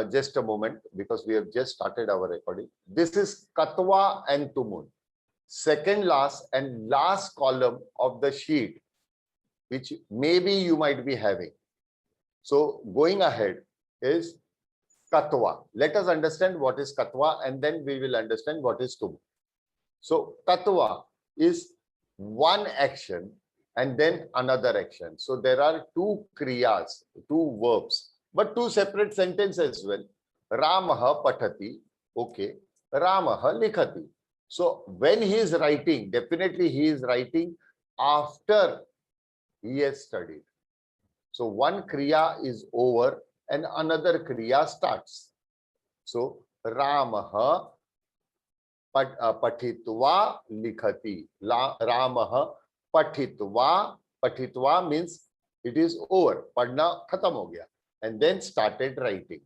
just a moment, because we have just started our recording. This is Katwa and Tumun. Second last and last column of the sheet, which maybe you might be having. So going ahead is Katwa. Let us understand what is Katwa, and then we will understand what is Tumun. So Katwa is one action and then another action. So there are two kriyas, two verbs, but two separate sentences as well. Ramaha patati, okay. Ramaha likhati. So when he is writing, definitely he is writing after he has studied. So one kriya is over and another kriya starts. So Ramaha patitva likhati. Ramaha patitva. Patitva means it is over. Padna khatam ho gaya. And then started writing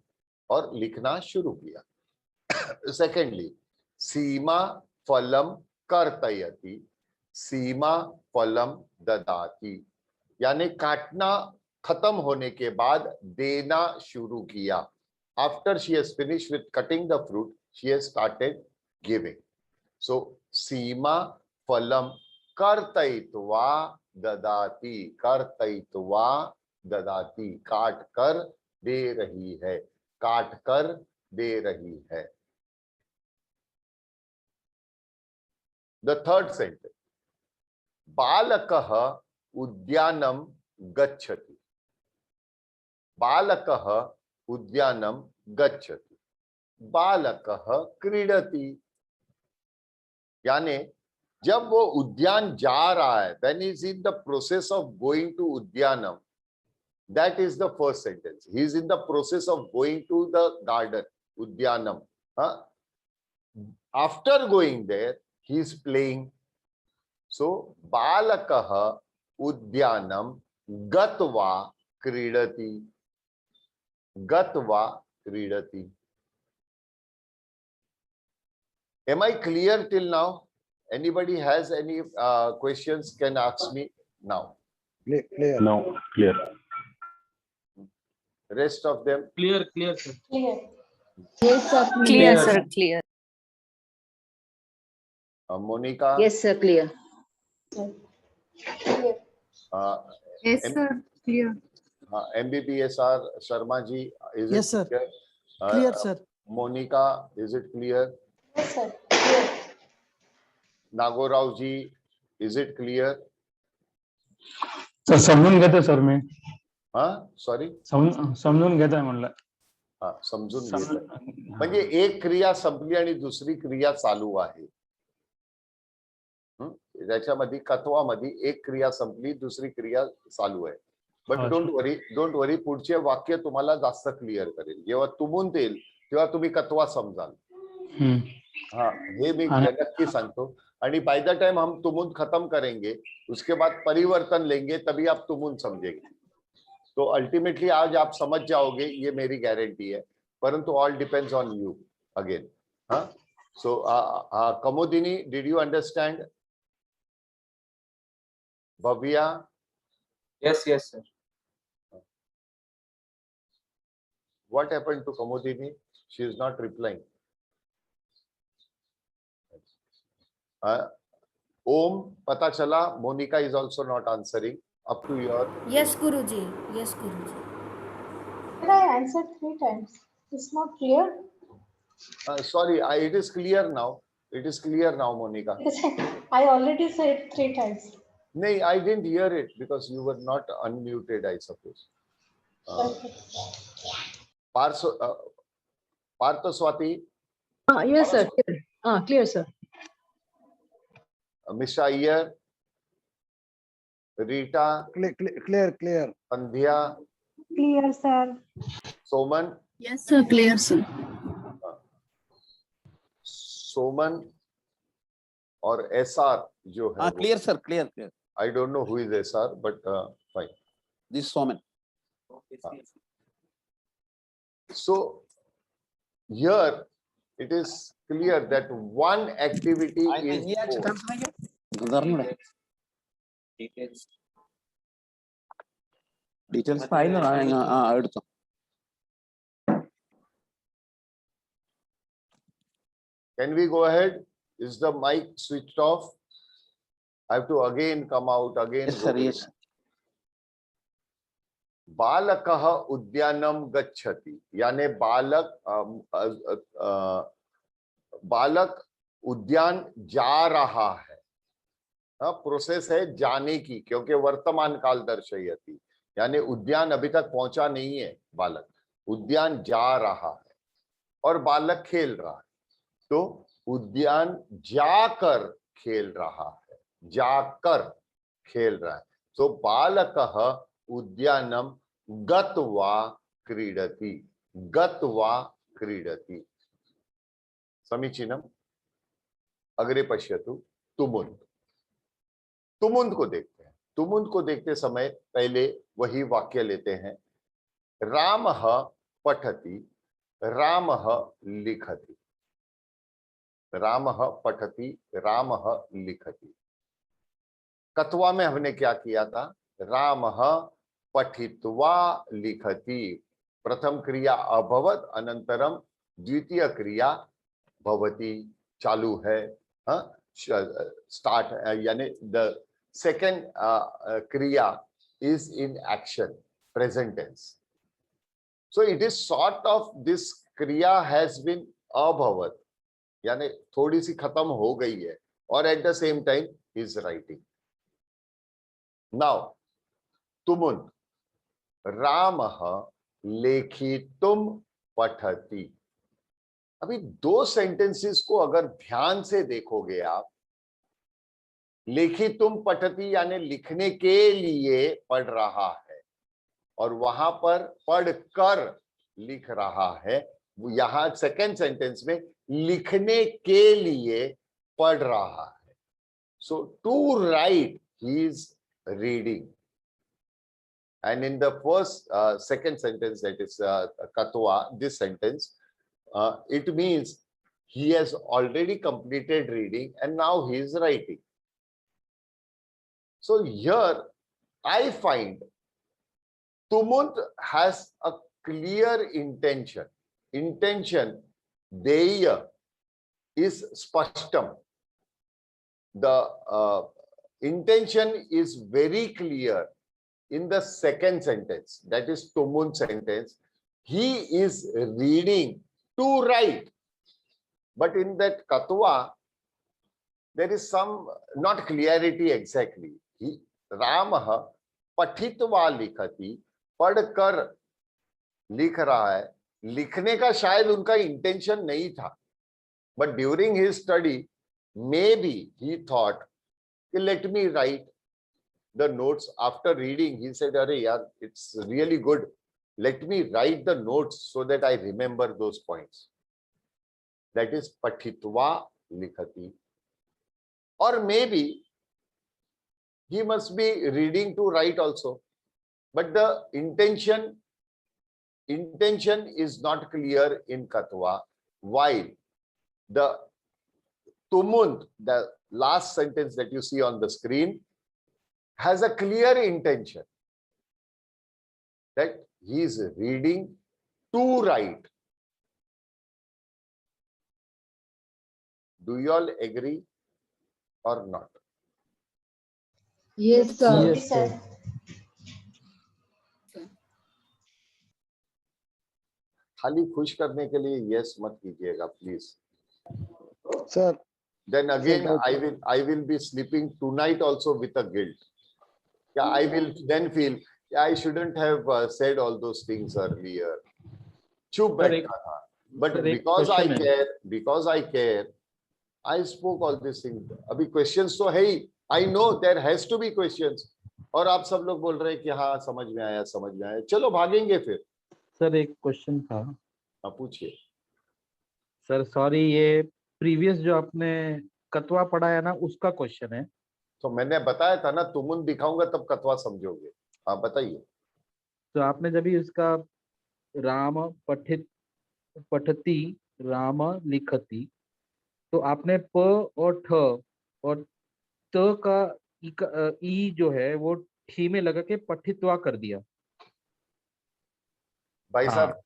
or likhna shuru kiya. Secondly, Seema phalam kartayati. Seema phalam dadati. यानी काटना खत्म होने के बाद देना शुरू किया. After she has finished with cutting the fruit, she has started giving. So Seema phalam kartayitva dadati. Kartayitva dadati. काट कर दे रही है. काट कर दे रही है. The third sentence. बालकः उद्यानं गच्छति. बालकः उद्यानं गच्छति. बालकः क्रीडति. यानी जब वो उद्यान जा रहा है, when he is in the process of going to Udyanam, that is the first sentence. He is in the process of going to the garden, Udyanam. After going there, he is playing. So बालकः उद्यानं गत्वा क्रीडति. गत्वा क्रीडति. Am I clear till now? Anybody has any questions can ask me now. Clear. No, clear. Rest of them? Clear, sir. Clear. Yes, sir. Clear, sir. Clear. Monica? Yes, sir. Clear. Clear. Yes, M- sir. Clear. MBPSR Sharma ji, is Yes, it sir. clear? Clear, sir. Monica, is it clear? Yes, sir. Clear. Nagorao ji, is it clear? Sir समजून घेतो sir मी. Sorry? समजून घेतोय म्हणलं. समजून घेतलं. म्हणजे एक क्रिया संपली आणि दुसरी क्रिया चालू आहे. त्याच्यामध्ये कत्वामध्ये एक क्रिया संपली, दुसरी क्रिया चालू आहे. बट डोंट वरी, पुढचे वाक्य तुम्हाला जास्त क्लिअर करेल. जेव्हा तुमून येईल तेव्हा तुम्ही कत्वा समजाल. हे मी नक्की सांगतो. आणि बाय द टाइम हम तुमुन खत्म करेंगे, उसके बाद परिवर्तन लेंगे, तभी आप तुमुन समझेंगे. तो अल्टीमेटली आज आप समझ जाओगे, ये मेरी गारंटी है. परंतु all depends on you again. So Kumudini, did you understand? Bhavya? Yes, sir. What happened to Kamodini? She is not replying. Om, pata chala, Monica is also not answering. Up to your. Yes, Guruji. Yes, Guruji. But I answered 3 times. It's not clear. Sorry, it is clear now. It is clear now, Monica. I already said 3 times. No, I didn't hear it because you were not unmuted, I suppose. Okay. Parthaswati? Yes, sir. Clear, sir. Mr. Iyer? Rita? Clear. Sandhya? Clear, sir. Soman? Yes, sir. Clear, sir. Soman और SR जो है. Clear, sir. Clear. I don't know who is SR, but fine. This Soman. So here it is clear that one activity is over. Details file. Can we go ahead? Is the mic switched off? I have to again come out again. Yes, sir. go in. Yes. बालकः उद्यानं गच्छति, यानी बालक उद्यान जा रहा है। Process है जाने की, क्योंकि वर्तमान काल दर्शयति, यानी उद्यान अभी तक पहुंचा नहीं है बालक, उद्यान जा रहा है और बालक खेल रहा है, तो उद्यान जाकर खेल रहा है, जाकर खेल रहा है। तो बालकः उद्यानं गत्वा क्रीडति, गत्वा क्रीडति। समीचीनम्। अग्रे पश्यतु तुमुन्। तुमुन् को देखते हैं। तुमुन् को देखते समय पहले वही वाक्य लेते हैं, रामः पठति, रामः लिखति, रामः पठति, रामः लिखति। कत्वा में हमने क्या किया था? रामः पठित्वा लिखति, प्रथम क्रिया अभवत, अनंतरम द्वितीय क्रिया भवति, चालू है, स्टार्ट, यानी द सेकेंड क्रिया is in action, present tense. So it is sort of, this kriya has been abhavat, यानी थोड़ी सी खत्म हो गई है, और at the same time is writing. Now तुमुन्, रामः लेखितुम पठति। अभी दो सेंटेंसेस को अगर ध्यान से देखोगे आप, लेखितुम पठति यानी लिखने के लिए पढ़ रहा है, और वहां पर पढ़कर लिख रहा है। यहां सेकेंड सेंटेंस में लिखने के लिए पढ़ रहा है। So to write he is reading, and in the first second sentence, that is katwa, this sentence, it means he has already completed reading and now he is writing. So here I find Tumunt has a clear intention. Intention, Deya, is spashtam. The intention is very clear in the second sentence, that is Tumunt sentence. He is reading to write. But in that Katwa, there is some not clarity exactly. Ramah पठित्वा लिखति, पढ़कर लिख रहा है। लिखने का शायद उनका इंटेंशन नहीं था, but during his study maybe he thought, let me write the notes. After reading he said, अरे यार, it's really good, let me write the notes so that I remember those points. That is पठित्वा लिखति. Or maybe he must be reading to write also, but the intention is not clear in Katwa, while the Tumunt, the last sentence that you see on the screen, has a clear intention that he is reading to write. Do you all agree or not? Yes, sir. Yes, sir. खाली खुश करने के लिए yes मत कीजिएगा please. Sir, Then again, Sir, I will be sleeping tonight also with a guilt. Yeah, I will then feel, yeah, I shouldn't have said all those things earlier. चुप Sir, बैठा था. But sir, एक because I question है. care, I spoke all these things. अभी questions तो है ही. I know there has to be questions. और आप सब लोग बोल रहे हैं कि हाँ समझ में आया, समझ में आया. चलो भागेंगे फिर. सर एक क्वेश्चन था हाँ पूछिए. सर. सॉरी, ये प्रीवियस जो आपने कतवा पढ़ा है ना, उसका क्वेश्चन है. तो मैंने बताया था ना, तुमुन दिखाऊंगा तब कतवा समझोगे. हाँ बताइए. तो आपने जब इसका राम पठती राम लिखती, तो आपने प और ठ और त का ई जो है वो ठी में लगा के पठित्वा कर दिया. भाई हाँ. साहब,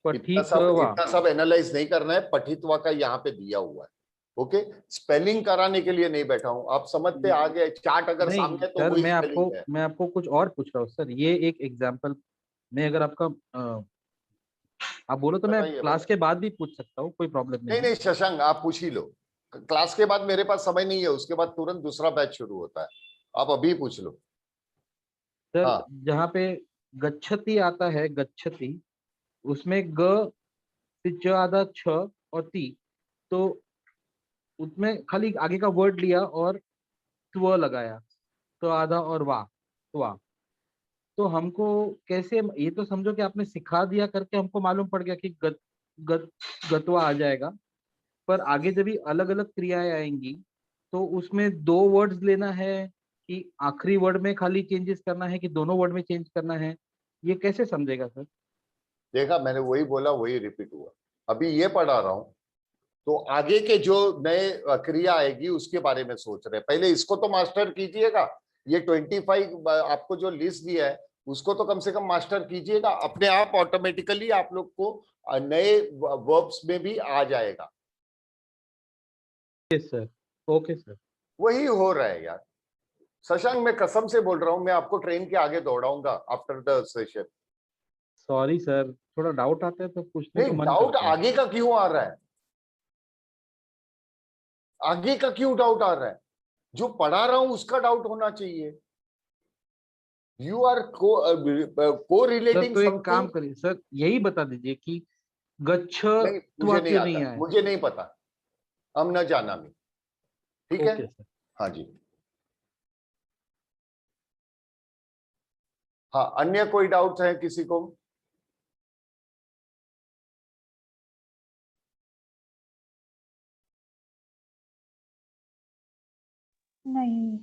पठितवा। इतना सब एनालाइज नहीं करना है, पठितवा का यहाँ पे दिया हुआ है। ओके, स्पेलिंग कराने के लिए नहीं बैठा हूं, आप समझते आ गए, चार्ट अगर नहीं सामने है तो सर, वही मैं स्पेलिंग है। आपको कुछ और पूछ रहा हूँ सर। ये एक एग्जांपल में अगर आपका आप बोलो तो मैं बताइए, क्लास के बाद भी पूछ सकता हूँ, कोई प्रॉब्लम नहीं नहीं है। नहीं शशांक, आप पूछ ही लो। क्लास के बाद मेरे पास समय नहीं है, उसके बाद तुरंत दूसरा बैच शुरू होता है, आप अभी पूछ लो। सर हाँ, जहाँ पे गच्छति आता है, गच्छति, उसमें ग से च आधा छ और ती, तो उसमें खाली आगे का वर्ड लिया और त्व लगाया, तो आधा और वाह, त्वा। तो हमको कैसे, ये तो समझो कि आपने सिखा दिया करके हमको मालूम पड़ गया कि गत गत्वा आ जाएगा, पर आगे जब भी अलग अलग क्रियाएं आएंगी तो उसमें दो वर्ड्स लेना है कि आखिरी वर्ड में खाली चेंजेस करना है कि दोनों वर्ड में चेंज करना है, ये कैसे समझेगा सर? देखा, मैंने वही बोला, वही रिपीट हुआ। अभी ये पढ़ा रहा हूं, तो आगे के जो नए क्रिया आएगी उसके बारे में सोच रहे हैं। पहले इसको तो मास्टर कीजिएगा, ये 25 आपको जो लिस्ट दिया है उसको तो कम से कम मास्टर कीजिएगा, अपने आप ऑटोमेटिकली आप लोग को नए वर्ब्स में भी आ जाएगा। Yes sir, okay sir. वही हो रहा है यार। शशांक, मैं कसम से बोल रहा हूं, मैं आपको ट्रेन के आगे दौड़ाऊंगा after the session. Sorry sir, थोड़ा डाउट आता है तो पूछने को नहीं, मन डाउट करता है। आगे का क्यों आ रहा है? आगे का क्यों डाउट आ रहा है? जो पढ़ा रहा हूं उसका डाउट होना चाहिए। यू आर को सर रिलेटिंग तो एक काम समथिंग। करिए सर, यही बता दीजिए कि गच्छ नहीं, त्वा मुझे नहीं क्यों नहीं आता, आया। मुझे नहीं पता, हम न जाना में। ठीक है, ओके सर। हाँ जी। हाँ, अन्य कोई डाउट है किसी को? नहीं।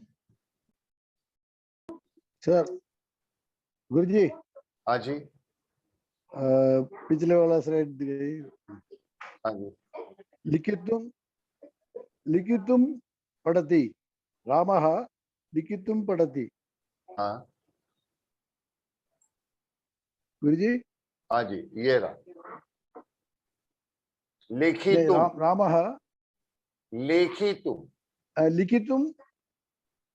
सर गुरुजी, हाँ जी, पिछले वाला स्लाइड गई। हाँ जी। लिखितुम लिखितुम पढ़ति, रामः लिखितुम पढ़ति। हाँ, गुरुजी, हाँ जी, ये रहा। नहीं, लेखितुम, रामः लेखितुम, लिखितुम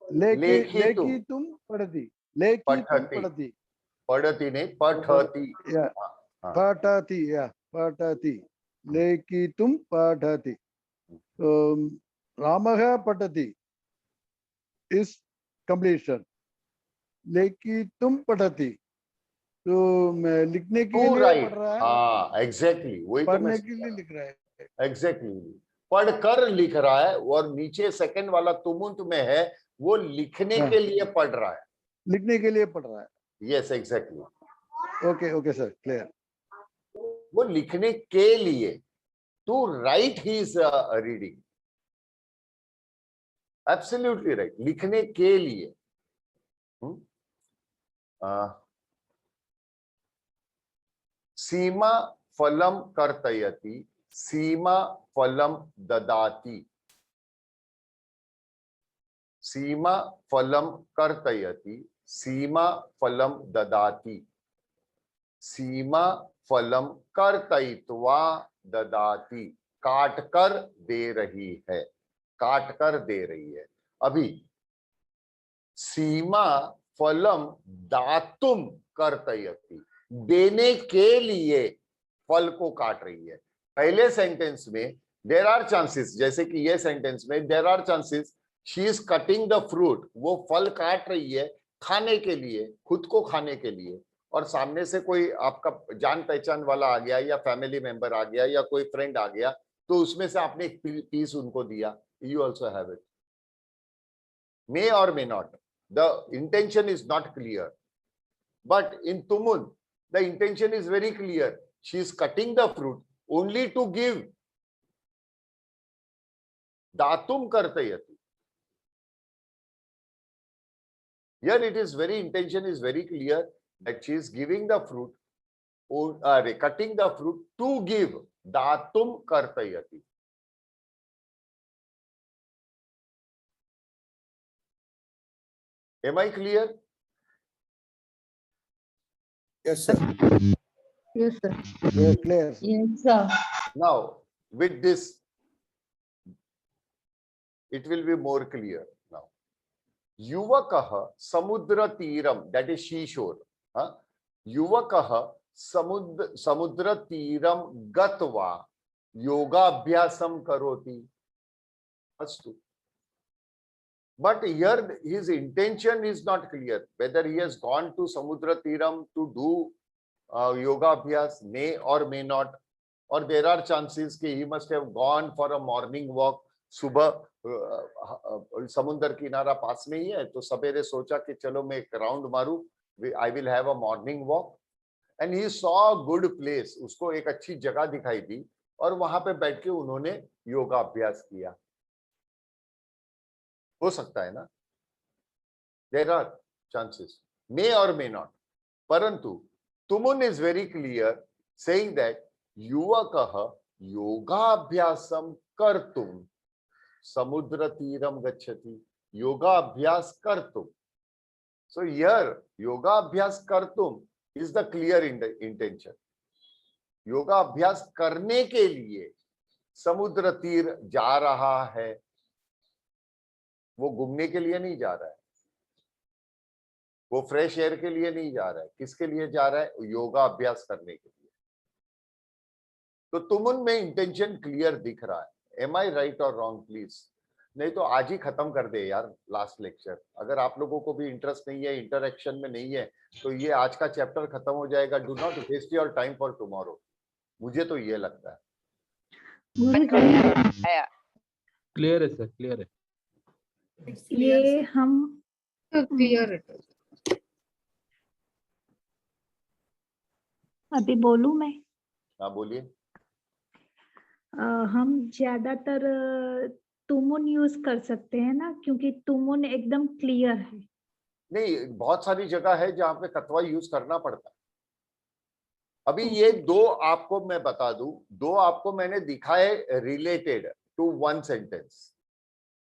लेखितुम, लेखितुम पढ़ति, लेखितुम पठति, पढ़ति, पढ़ती नहीं, पठती। या हाँ, पठति, या पठति, लेखितुम पठति। रामः पठति इस कंप्लीशन, लेखितुम पठति तो लिखने के टू लिए राइट। पढ़ रहा है, हाँ, एग्जैक्टली, वही तो मैं पढ़ने के लिए लिख रहा है। एग्जैक्टली पढ़कर लिख रहा है, और नीचे सेकंड वाला तुमुंत में है, वो लिखने हाँ, के लिए पढ़ रहा है। लिखने के लिए पढ़ रहा है। Yes, exactly. Okay okay sir, clear. वो लिखने के लिए, to write he is reading. Absolutely right, लिखने के लिए। सीमा फलम कर्तयति, सीमा फलम ददाति, सीमा फलम कर्तयति, सीमा फलम ददाति, सीमा फलम कर्तयित्वा ददाति। काट कर दे रही है, काट कर दे रही है। अभी सीमा फलम दातुम कर्तयति, देने के लिए फल को काट रही है। पहले सेंटेंस में देयर आर चांसेस, जैसे कि ये सेंटेंस में there are chances she is cutting the fruit, वो फल काट रही है खाने के लिए, खुद को खाने के लिए, और सामने से कोई आपका जान पहचान वाला आ गया या फैमिली मेंबर आ गया या कोई फ्रेंड आ गया, तो उसमें से आपने एक पीस उनको दिया। You also have it, may or may not, the intention is not clear, but in tumun the intention is very clear. She is cutting the fruit only to give. Datum kartayati, here it is very, intention is very clear that she is giving the fruit, or cutting the fruit to give. Datum kartayati. Am I clear? Yes sir. Yes, sir. Yeah, clear, sir. Yes, sir. Now, with this, it will be more clear now. Yuvakah samudra tiram, that is seashore. Yuvakah samudra tiram gatva yogaabhyasam karoti. Astu. But here his intention is not clear. Whether he has gone to samudra tiram to do yoga abhyas, may or may not. Or there are chances कि he must have gone for a morning walk. सुबह समुद्र किनारा पास में ही है, तो सवेरे सोचा कि चलो मैं एक राउंड मारूं, I will have a morning walk. And he saw a good place. उसको एक अच्छी जगह दिखाई दी और वहां पे बैठ के उन्होंने योगा अभ्यास किया. हो सकता है ना? There are chances, may or may not. परंतु तुमुन is very clear saying that युवकः योगाभ्यासम कर्तुम समुद्र तीरम गच्छति. योगाभ्यास कर्तुम. So here योगाभ्यास कर्तुम is the clear intention. योगाभ्यास करने के लिए समुद्र तीर जा रहा है. वो घूमने के लिए नहीं जा रहा है, वो फ्रेश एयर के लिए नहीं जा रहा है. किसके लिए जा रहा है? योगा अभ्यास करने के लिए. तो तुमुन में इंटेंशन क्लियर दिख रहा है. एम आई राइट और रॉन्ग प्लीज? नहीं तो आज ही खत्म कर दे यार लास्ट लेक्चर. अगर आप लोगों को भी इंटरेस्ट नहीं है, इंटरेक्शन में नहीं है, तो ये आज का चैप्टर खत्म हो जाएगा. Do not waste your time for tomorrow. मुझे तो ये लगता है. क्लियर है सर, क्लियर है. ये हम Clear it is. अभी बोलूं मैं? हाँ बोलिए. हम ज्यादातर तुमुन यूज कर सकते हैं ना, क्योंकि तुमुन एकदम क्लियर है. नहीं, बहुत सारी जगह है जहां पे कतवा यूज करना पड़ता है. अभी ये दो आपको मैं बता दूं, दो आपको मैंने दिखाए रिलेटेड टू वन सेंटेंस.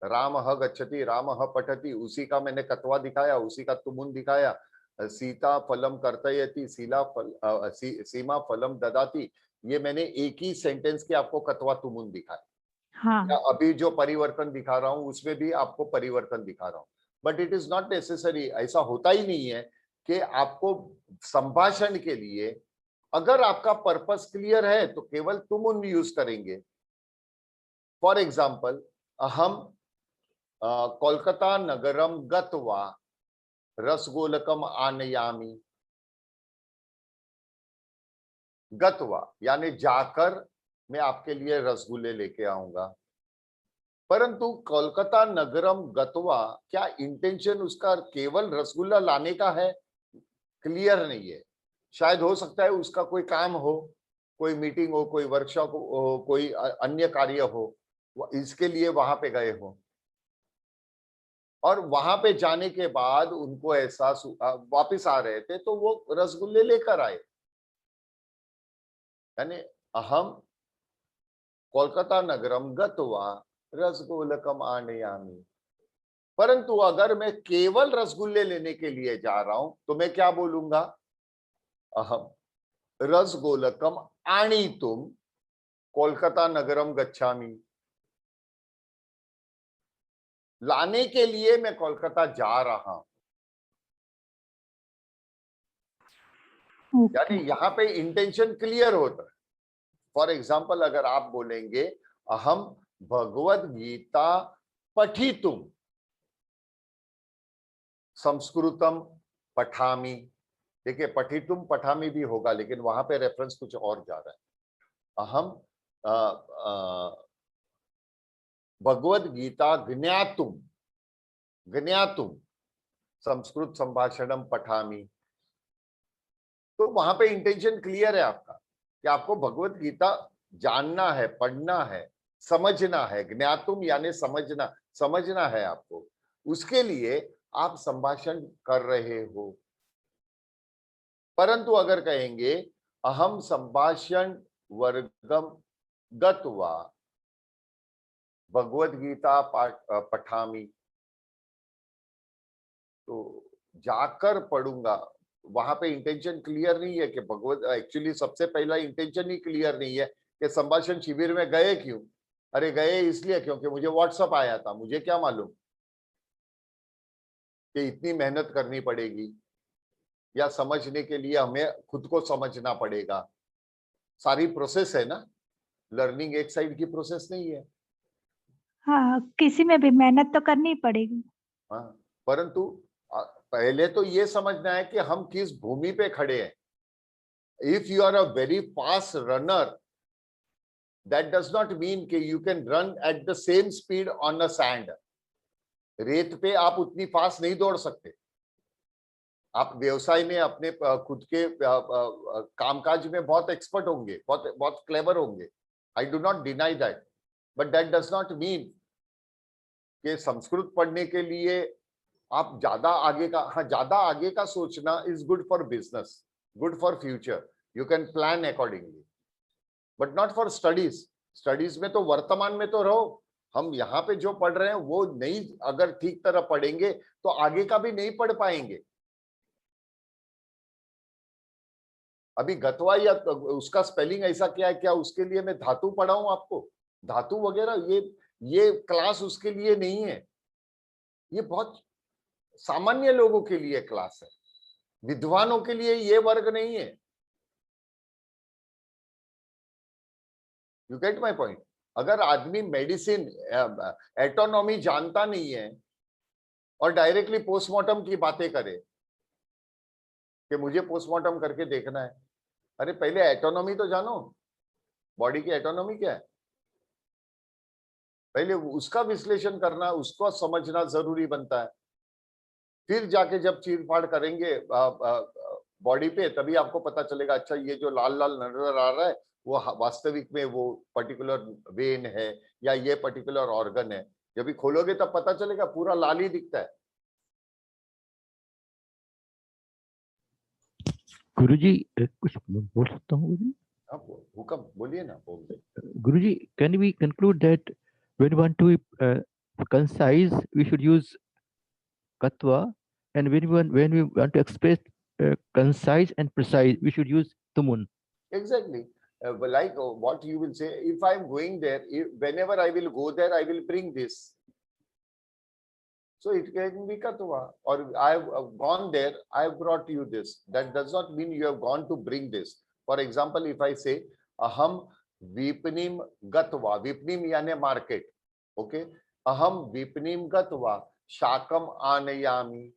रामः गच्छति, रामः पठति, उसी का मैंने कतवा दिखाया, उसी का तुमुन दिखाया. सीता फलम कर्तयति, सीमा फलम ददाति, ये मैंने एक ही सेंटेंस के आपको कतवा तुमुन दिखाया. हाँ. अभी जो परिवर्तन दिखा रहा हूं उसमें भी आपको परिवर्तन दिखा रहा हूं. But it is not necessary. ऐसा होता ही नहीं है कि आपको संभाषण के लिए अगर आपका पर्पस क्लियर है तो केवल तुमुन यूज करेंगे. फॉर एग्जाम्पल, हम कोलकाता नगरम गत्वा रसगोलकम आनयामी. गत्वा यानी जाकर मैं आपके लिए रसगुल्ले लेके आऊंगा. परंतु कोलकाता नगरम गत्वा, क्या इंटेंशन उसका केवल रसगुल्ला लाने का है? क्लियर नहीं है. शायद हो सकता है उसका कोई काम हो, कोई मीटिंग हो, कोई वर्कशॉप हो, कोई अन्य कार्य हो, इसके लिए वहां पे गए हो. और वहां पे जाने के बाद उनको एहसास, वापिस आ रहे थे तो वो रसगुल्ले लेकर आए. यानी अहम कोलकाता नगरम गत्वा रसगोलकम आनयामी. परंतु अगर मैं केवल रसगुल्ले लेने के लिए जा रहा हूं तो मैं क्या बोलूंगा? अहम रसगोलकम आनीतुम कोलकाता नगरम गच्छामि. लाने के लिए मैं कोलकाता जा रहा हूं. यानी यहाँ पे इंटेंशन क्लियर होता है. फॉर एग्जाम्पल, अगर आप बोलेंगे अहम भगवद गीता पठितुम संस्कृतम पठामी. देखिए, पठितुम पठामी भी होगा, लेकिन वहां पे रेफरेंस कुछ और जा रहा है. अहम भगवद गीता ज्ञातुम, ज्ञातुम संस्कृत संभाषणम पठामी. तो वहां पे इंटेंशन क्लियर है आपका कि आपको भगवत गीता जानना है, पढ़ना है, समझना है. ज्ञातुम यानी समझना, समझना है आपको. उसके लिए आप संभाषण कर रहे हो. परंतु अगर कहेंगे अहम संभाषण वर्गम गत्वा भगवद गीता पठामी, तो जाकर पढ़ूंगा, वहां पे इंटेंशन क्लियर नहीं है कि भगवत एक्चुअली सबसे पहला इंटेंशन ही क्लियर नहीं है कि संभाषण शिविर में गए क्यों। अरे गए इसलिए क्योंकि मुझे व्हाट्सएप आया था, मुझे क्या मालूम कि इतनी मेहनत करनी पड़ेगी या समझने के लिए हमें खुद को समझना पड़ेगा। सारी प्रोसेस है ना, लर्निंग एक साइड की प्रोसेस नहीं है। हाँ, किसी में भी मेहनत तो करनी पड़ेगी। हाँ, परंतु पहले तो ये समझना है कि हम किस भूमि पे खड़े हैं। If you are a very fast runner, that does not mean कि you can run at the same speed on a sand. रेत पे आप उतनी फास्ट नहीं दौड़ सकते। आप व्यवसाय में अपने खुद के कामकाज में बहुत एक्सपर्ट होंगे, बहुत बहुत क्लेवर होंगे। I do not deny that, but that does not mean कि संस्कृत पढ़ने के लिए आप ज्यादा आगे का, हाँ ज्यादा आगे का सोचना is good for business, good for future, you can plan accordingly, but not for studies. Studies में तो वर्तमान में तो रहो। हम यहाँ पे जो पढ़ रहे हैं वो नहीं अगर ठीक तरह पढ़ेंगे तो आगे का भी नहीं पढ़ पाएंगे। अभी गत्वा या उसका स्पेलिंग ऐसा क्या है, क्या उसके लिए मैं धातु पढ़ाऊं आपको? धातु वगैरह ये क्लास उसके लिए नहीं है। ये बहुत सामान्य लोगों के लिए क्लास है, विद्वानों के लिए ये वर्ग नहीं है। You get my point? अगर आदमी मेडिसिन एटोनॉमी जानता नहीं है और डायरेक्टली पोस्टमार्टम की बातें करे कि मुझे पोस्टमार्टम करके देखना है, अरे पहले एटोनॉमी तो जानो, बॉडी की एटोनॉमी क्या है, पहले उसका विश्लेषण करना, उसको समझना जरूरी बनता है। फिर जाके जब चीरफाड़ करेंगे बॉडी पे, तभी आपको पता चलेगा अच्छा ये जो लाल लाल नजर आ रहा है वो वास्तविक में वो पर्टिकुलर वेन है या ये पर्टिकुलर ऑर्गन है। जब भी खोलोगे तब पता चलेगा पूरा लाल ही दिखता है। गुरुजी कुछ बोल सकता हूँ गुरुजी? आप हुक्म बोलिए ना, बोल दे। Guruji, can we conclude that when we want to be concise, we should use katva, and when we want to express concise and precise, we should use tumun. Exactly. Like what you will say, if I am going there, whenever I will go there, I will bring this. So it can be katva, or I have gone there, I have brought you this. That does not mean you have gone to bring this. For example, if I say, aham vipnim gatva, vipnim yani market, okay? Aham vipnim gatva, shakam anayami.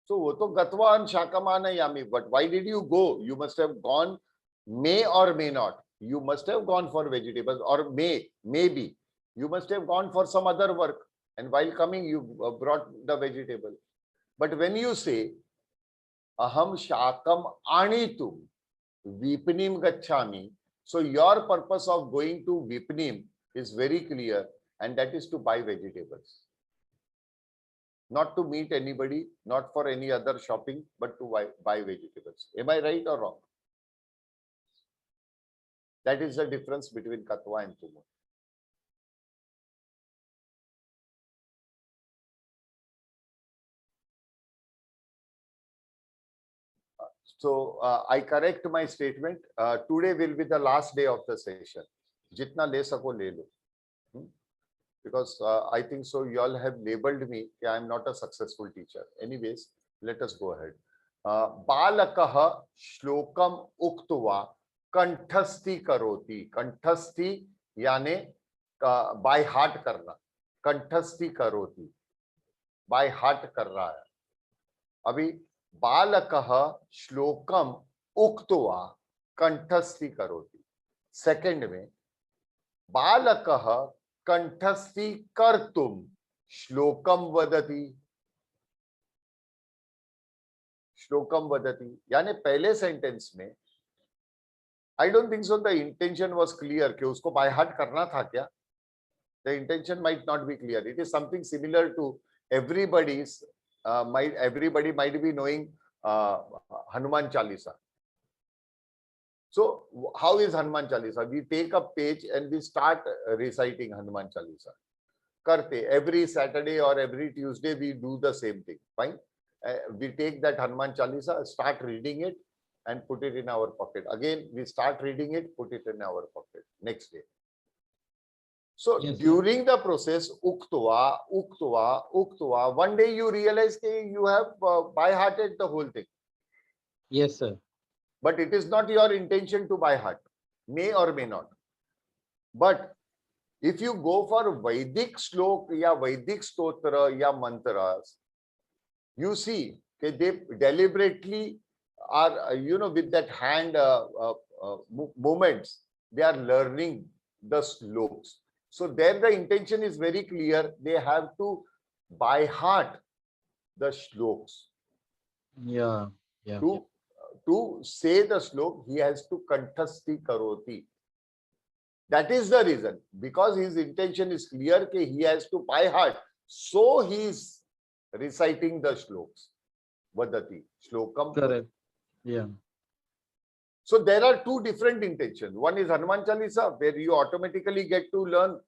So वो तो gatva and shakam anayami, but why did you go? You must have gone, may or may not. You must have gone for vegetables, or maybe. You must have gone for some other work. And while coming, you brought the vegetable. But when you say, aham shakam anitum, vipnim gacchami, so your purpose of going to vipnim is very clear, and that is to buy vegetables. Not to meet anybody, not for any other shopping, but to buy vegetables. Am I right or wrong? That is the difference between katva and tumun. So I correct my statement. Today will be the last day of the session. Jitna le sako le lo. Because I think so you all have labeled me that I am not a successful teacher. Anyways, let us go ahead. Balakaha shlokam uktva kanthasti karoti. Kanthasti यानी by heart करना. Kanthasti karoti. By heart कर रहा है. अभी बालकः श्लोकम उक्त्वा कंठस्थी करोति. Second में बालकः कंठस्थी कर्तुम श्लोकम वदति. श्लोकम वदति यानी पहले सेंटेंस में I don't think so the intention was clear कि उसको बाय हार्ट करना था क्या. The intention might not be clear. It is something similar to everybody's everybody might be knowing Hanuman Chalisa. So how is Hanuman Chalisa? We take a page and we start reciting Hanuman Chalisa. Karte every Saturday or every Tuesday we do the same thing. Fine. we take that Hanuman Chalisa, start reading it and put it in our pocket. Again, we start reading it, put it in our pocket next day. So Yes, sir. during the process, uktva, uktva, uktva, one day you realize that you have by-hearted the whole thing. Yes, sir. But it is not your intention to by heart, may or may not. But if you go for Vedic slok ya Vedic stotra ya mantras, you see that they deliberately are, with that hand movements, they are learning the sloks. So there the intention is very clear. They have to by heart the sloks. Yeah. To say the slok, he has to kanthasti karoti. That is the reason, because his intention is clear that he has to by heart. So he is reciting the sloks. Vadati, slokam. Correct. Yeah. So there are two different intentions. One is Hanuman Chalisa, where you automatically get to learn.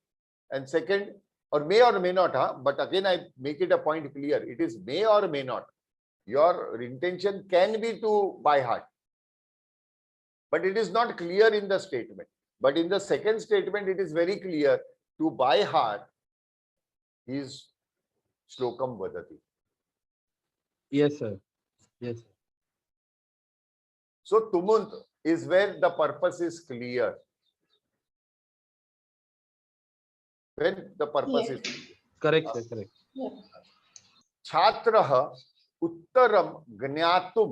And second, or may not, but again I make it a point clear. It is may or may not. Your intention can be to by heart. But it is not clear in the statement. But in the second statement, it is very clear to by heart is slokam vadati. Yes, sir. Yes. Sir. So tumunt is where the purpose is clear. When the purpose Yes. is Correct, sir. Correct. Yeah. छात्रः उत्तरम ज्ञातुम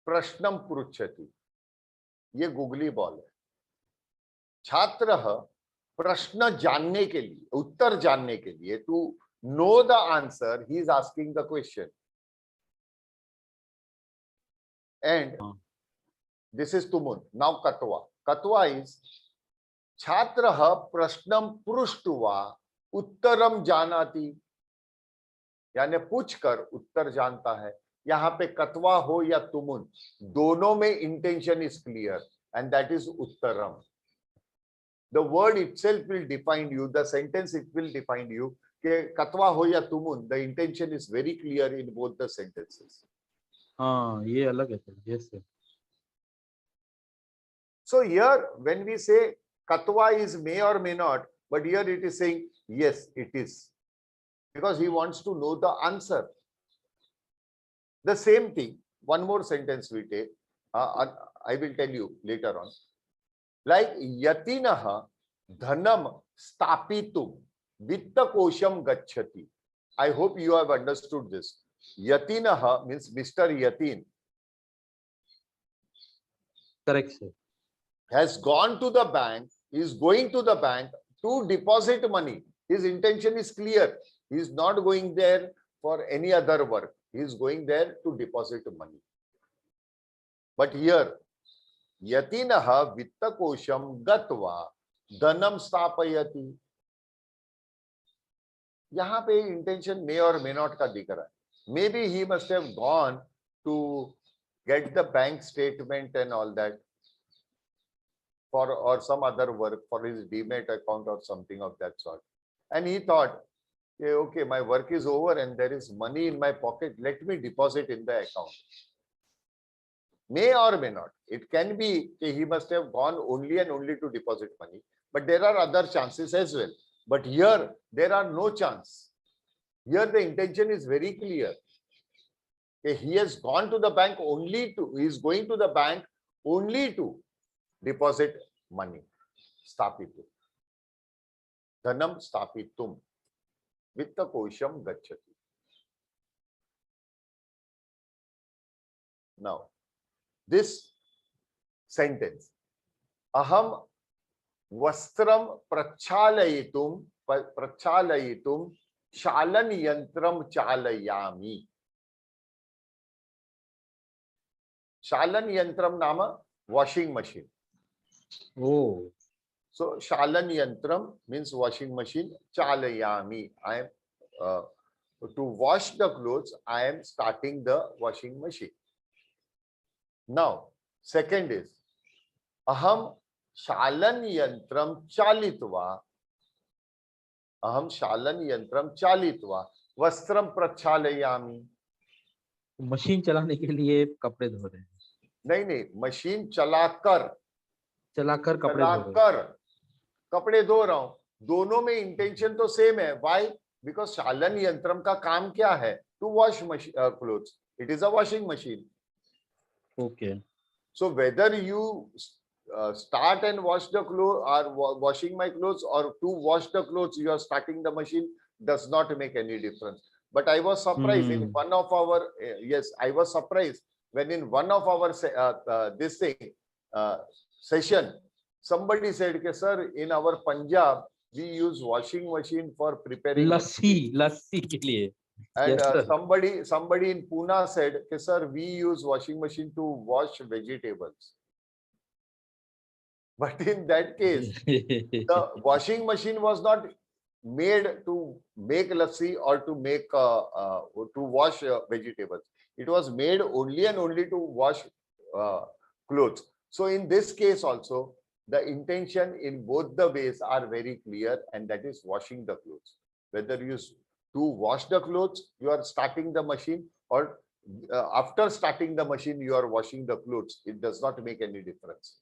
प्रश्नम पृच्छति. ये googly ball है. छात्रः प्रश्न जानने के लिए, उत्तर जानने के लिए, to know the answer, he is asking the question. And this is tumun. Now katva. Katva is छात्रः प्रश्नम पृष्टवा उत्तरम जानाति, यानी पूछकर उत्तर जानता है. यहाँ पे कत्वा हो या तुमुन, दोनों में intention is clear, and that is उत्तरम. The word itself will define you, the sentence it will define you कि कत्वा हो या तुमुन, the intention is very clear in both the sentences. हाँ, ये अलग है sir. Yes sir. So here when we say katva is may or may not, but here it is saying yes, it is, because he wants to know the answer. The same thing, one more sentence we take, I will tell you later on. Like yatinah dhanam stapitum vittakosham gacchati. I hope you have understood this. Yatinah means Mr. Yatin Correct, sir. has gone to the bank, is going to the bank to deposit money. His intention is clear. He is not going there for any other work. He is going there to deposit money. But here, yatinaha vittakosham gatva dhanam stapayati. यहाँ पे intention may or may not का दिख रहा है. Maybe he must have gone to get the bank statement and all that, for or some other work for his demat account or something of that sort. And he thought, okay, my work is over and there is money in my pocket. Let me deposit in the account. May or may not. It can be he must have gone only and only to deposit money. But there are other chances as well. But here, there are no chance. Here the intention is very clear. He has gone to the bank only to, he is going to the bank only to deposit money. Stapitum. Dhanam stapitum. Vittakosham gacchati. Now, this sentence, aham vastram prachalayitum shalan yantram chalayami. Shalan yantram nama washing machine. Oh. So shalan yantram means washing machine. Chalayami, I am to wash the clothes. I am starting the washing machine. Now, second is aham shalan yantram chalitva. Aham shalan yantram chalitva vastram prachalayami. Machine चलाने के लिए कपड़े धो रहे हैं, नहीं नहीं, machine चलाकर चलाकर कपड़े धो रहे हैं। चलाकर कपड़े धो रहा हूं, दोनों में इंटेंशन तो सेम है। व्हाई? बिकॉज चालन यंत्रम का काम क्या है? To wash clothes, it is a washing machine. Okay, So whether you start and wash the clothes or washing my clothes, or to wash the clothes you are starting the machine, does not make any difference. But I was surprised in one of our yes, I was surprised when in one of our this thing session somebody said कि sir, in our Punjab we use washing machine for preparing लस्सी के लिए। and Yes, sir. somebody in Pune said, okay, sir, we use washing machine to wash vegetables. But in that case, the washing machine was not made to make lassi or to make to wash vegetables. It was made only and only to wash clothes. So in this case also, the intention in both the ways are very clear, and that is washing the clothes. Whether you to wash the clothes, you are starting the machine, or after starting the machine, you are washing the clothes. It does not make any difference.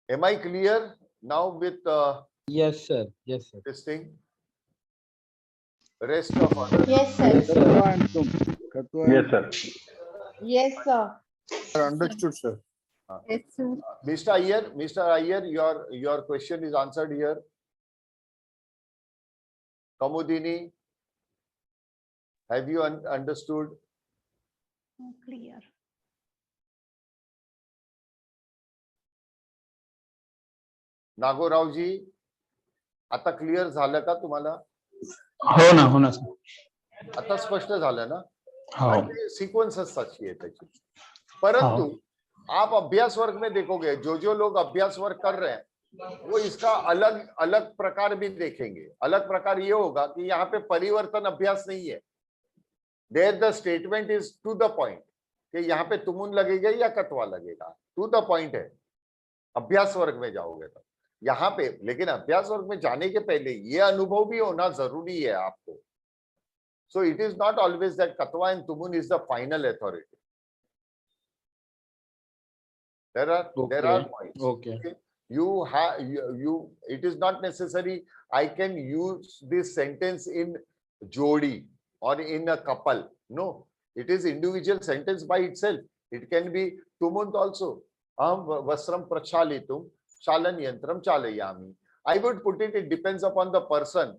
Am I clear now with Yes, sir. Yes, sir. this thing? Rest of other. Yes, sir. Katva and tum. Katva and sir. Yes, sir. understood, sir. Yes, sir. Mr. Iyer, your question is answered here. Kamudini, have you understood? Clear. नागोरावजी, आता clear झालं का तुम्हाला? हो ना sir. आता स्पष्ट झालं ना? हो. सीक्वेंसेस अच्छी है त्याची. परंतु आप अभ्यास वर्ग में देखोगे, जो लोग अभ्यास वर्ग कर रहे हैं वो इसका अलग अलग प्रकार भी देखेंगे. अलग प्रकार ये होगा कि यहाँ पे परिवर्तन अभ्यास नहीं है. There the statement is to the point कि यहाँ पे तुमुन लगेगा या कतवा लगेगा, टू द पॉइंट है. अभ्यास वर्ग में जाओगे तो यहाँ पे, लेकिन अभ्यास वर्ग में जाने के पहले ये अनुभव भी होना जरूरी है आपको. So it is not always that Katwa and Tumun is the final authority. There are points. Okay. You have it is not necessary I can use this sentence in jodi or in a couple. No, it is individual sentence by itself. It can be Tumunt also. Aham vasram prachalitum chalan yantram chalayami. I would put it depends upon the person,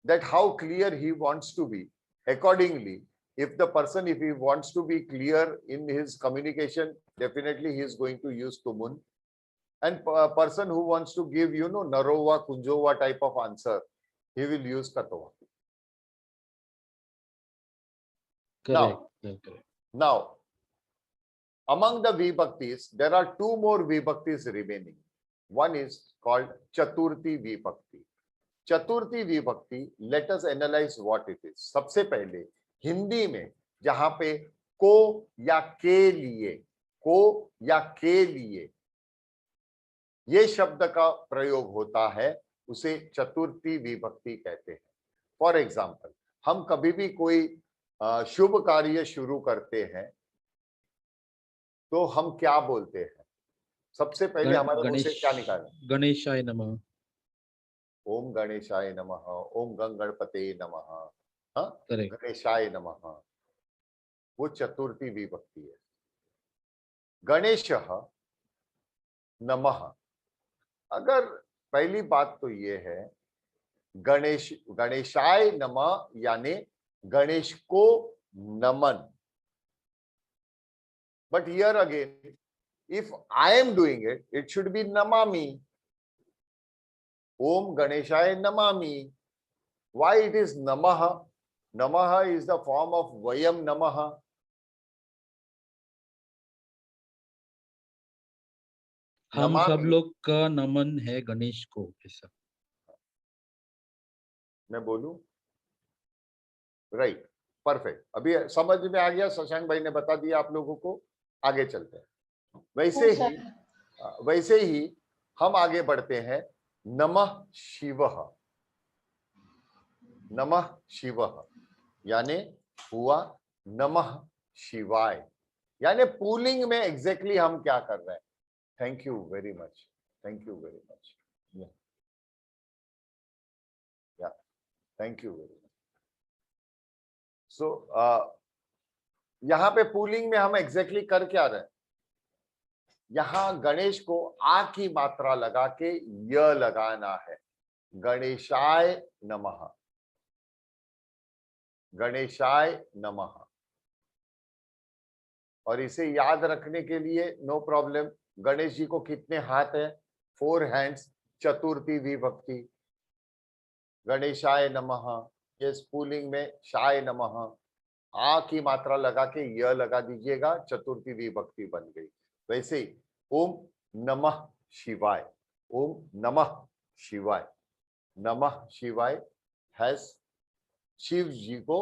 that how clear he wants to be. Accordingly, if he wants to be clear in his communication, definitely he is going to use Tumun. And a person who wants to give, Narova, Kunjova type of answer, he will use Katwa. Correct. Now, among the Vibhaktis, there are two more Vibhaktis remaining. One is called Chaturthi Vibhakti. चतुर्थी विभक्ति, let us analyse what it is. सबसे पहले हिंदी में जहां पे को या के लिए ये शब्द का प्रयोग होता है, उसे चतुर्थी विभक्ति कहते हैं. फॉर एग्जाम्पल, हम कभी भी कोई शुभ कार्य शुरू करते हैं तो हम क्या बोलते हैं? सबसे पहले हमारे मुंह से क्या निकाले? गणेशाय नमः. ओम गणेशाय नमः, ओम गणपते नमः, Correct. गणेशाय नमः. वो चतुर्थी विभक्ति है. गणेशः नमः. अगर पहली बात तो ये है, गणेशाय नमः यानी गणेश को नमन. But here again, if I am doing it, it should be namami. Om Ganeshaya Namami. Why it is Namaha? Namaha is the form of Vayam Namaha. हम सब लोग का नमन है गणेश को. ऐसा मैं बोलूं? Right, perfect. अभी समझ में आ गया, शशांक भाई ने बता दिया आप लोगों को. आगे चलते हैं. वैसे ही हम आगे बढ़ते हैं. नमः शिवः. नमः शिवः, यानी हुआ नमः शिवाय, यानी पुलिंग में एग्जैक्टली हम क्या कर रहे हैं. Thank you very much, thank you very much, या थैंक यू वेरी मच. सो यहां पे पुलिंग में हम एग्जैक्टली कर क्या रहे हैं. यहां गणेश को आ की मात्रा लगा के य लगाना है. गणेशाय नमः, गणेशाय नमः. और इसे याद रखने के लिए नो प्रॉब्लम. गणेश जी को कितने हाथ हैं? 4 हैंड्स, चतुर्थी विभक्ति. गणेशाय नमः, ये स्पूलिंग में शाय नमः. आ की मात्रा लगा के य लगा दीजिएगा, चतुर्थी विभक्ति बन गई. वैसे ही ओम नमः शिवाय, ओम नमः शिवाय. नमः शिवाय हैज शिव जी को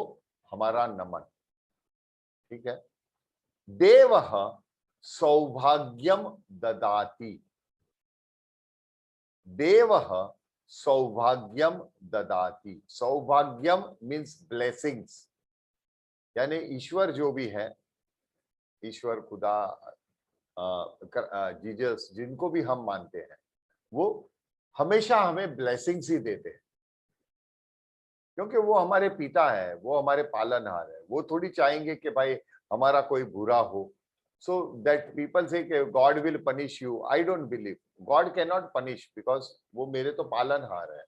हमारा नमन. ठीक है. देवः सौभाग्यम ददाति, देवः सौभाग्यम ददाति. सौभाग्यम मीन्स ब्लेसिंग्स, यानी ईश्वर जो भी है, ईश्वर, खुदा, जीसस, जिनको भी हम मानते हैं, वो हमेशा हमें ब्लेसिंग्स ही देते हैं, क्योंकि वो हमारे पिता है, वो हमारे पालनहार है. वो थोड़ी चाहेंगे कि भाई हमारा कोई बुरा हो. So that people say God will punish you. I don't believe. God cannot punish because वो मेरे तो पालनहार है.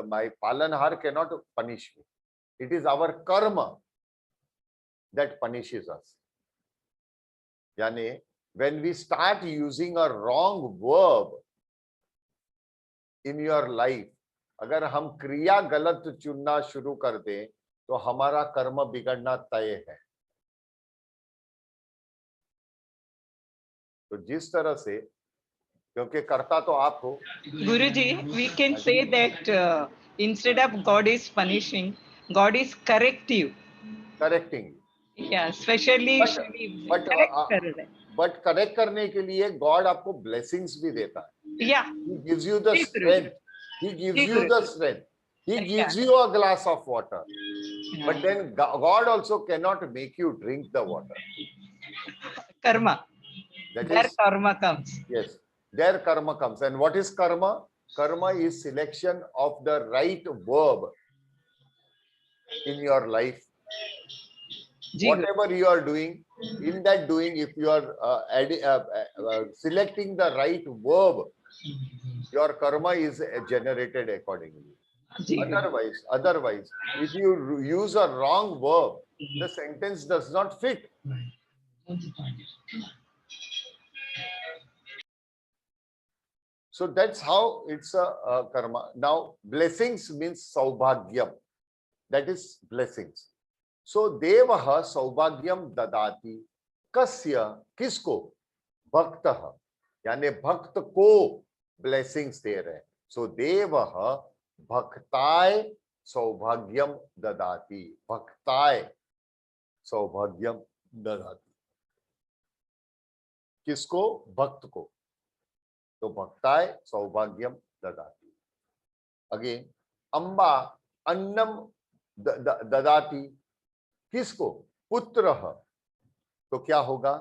My पालनहार cannot punish me. It is our karma that punishes us. यानी when we start using a wrong verb in your life, अगर हम क्रिया गलत चुनना शुरू कर दें तो हमारा कर्म बिगड़ना तय है. तो जिस तरह से, क्योंकि कर्ता तो आप हो. Guruji, we can say that instead of God is punishing, God is corrective. Correcting. Yeah, especially but but correct करने के लिए गॉड आपको ब्लेसिंग्स भी देता है. yeah, He gives you the strength. He gives you the strength. He gives you a glass of water. But then God also cannot make you drink the water. karma. That Their is, karma comes. yes, their karma comes. And what is karma? Karma is selection of the right verb in your life. Ji, Whatever you are doing, in that doing, if you are selecting the right verb, your karma is generated accordingly. Ji, Otherwise, if you use a wrong verb, the sentence does not fit. So that's how it's a karma. Now, blessings means saubhagyam. That is blessings. So, devaha saubhagyam dadati. Kasya, किसको? भक्तः, यानी भक्त को blessings दे रहे हैं. So, देवः भक्ताय सौभाग्यम ददाति. भक्ताय सौभाग्यम ददाति. किसको? भक्त को. तो भक्ताय सौभाग्यम ददाति. अगेन, अम्बा अन्नम ददाति. किसको? पुत्रः. तो क्या होगा?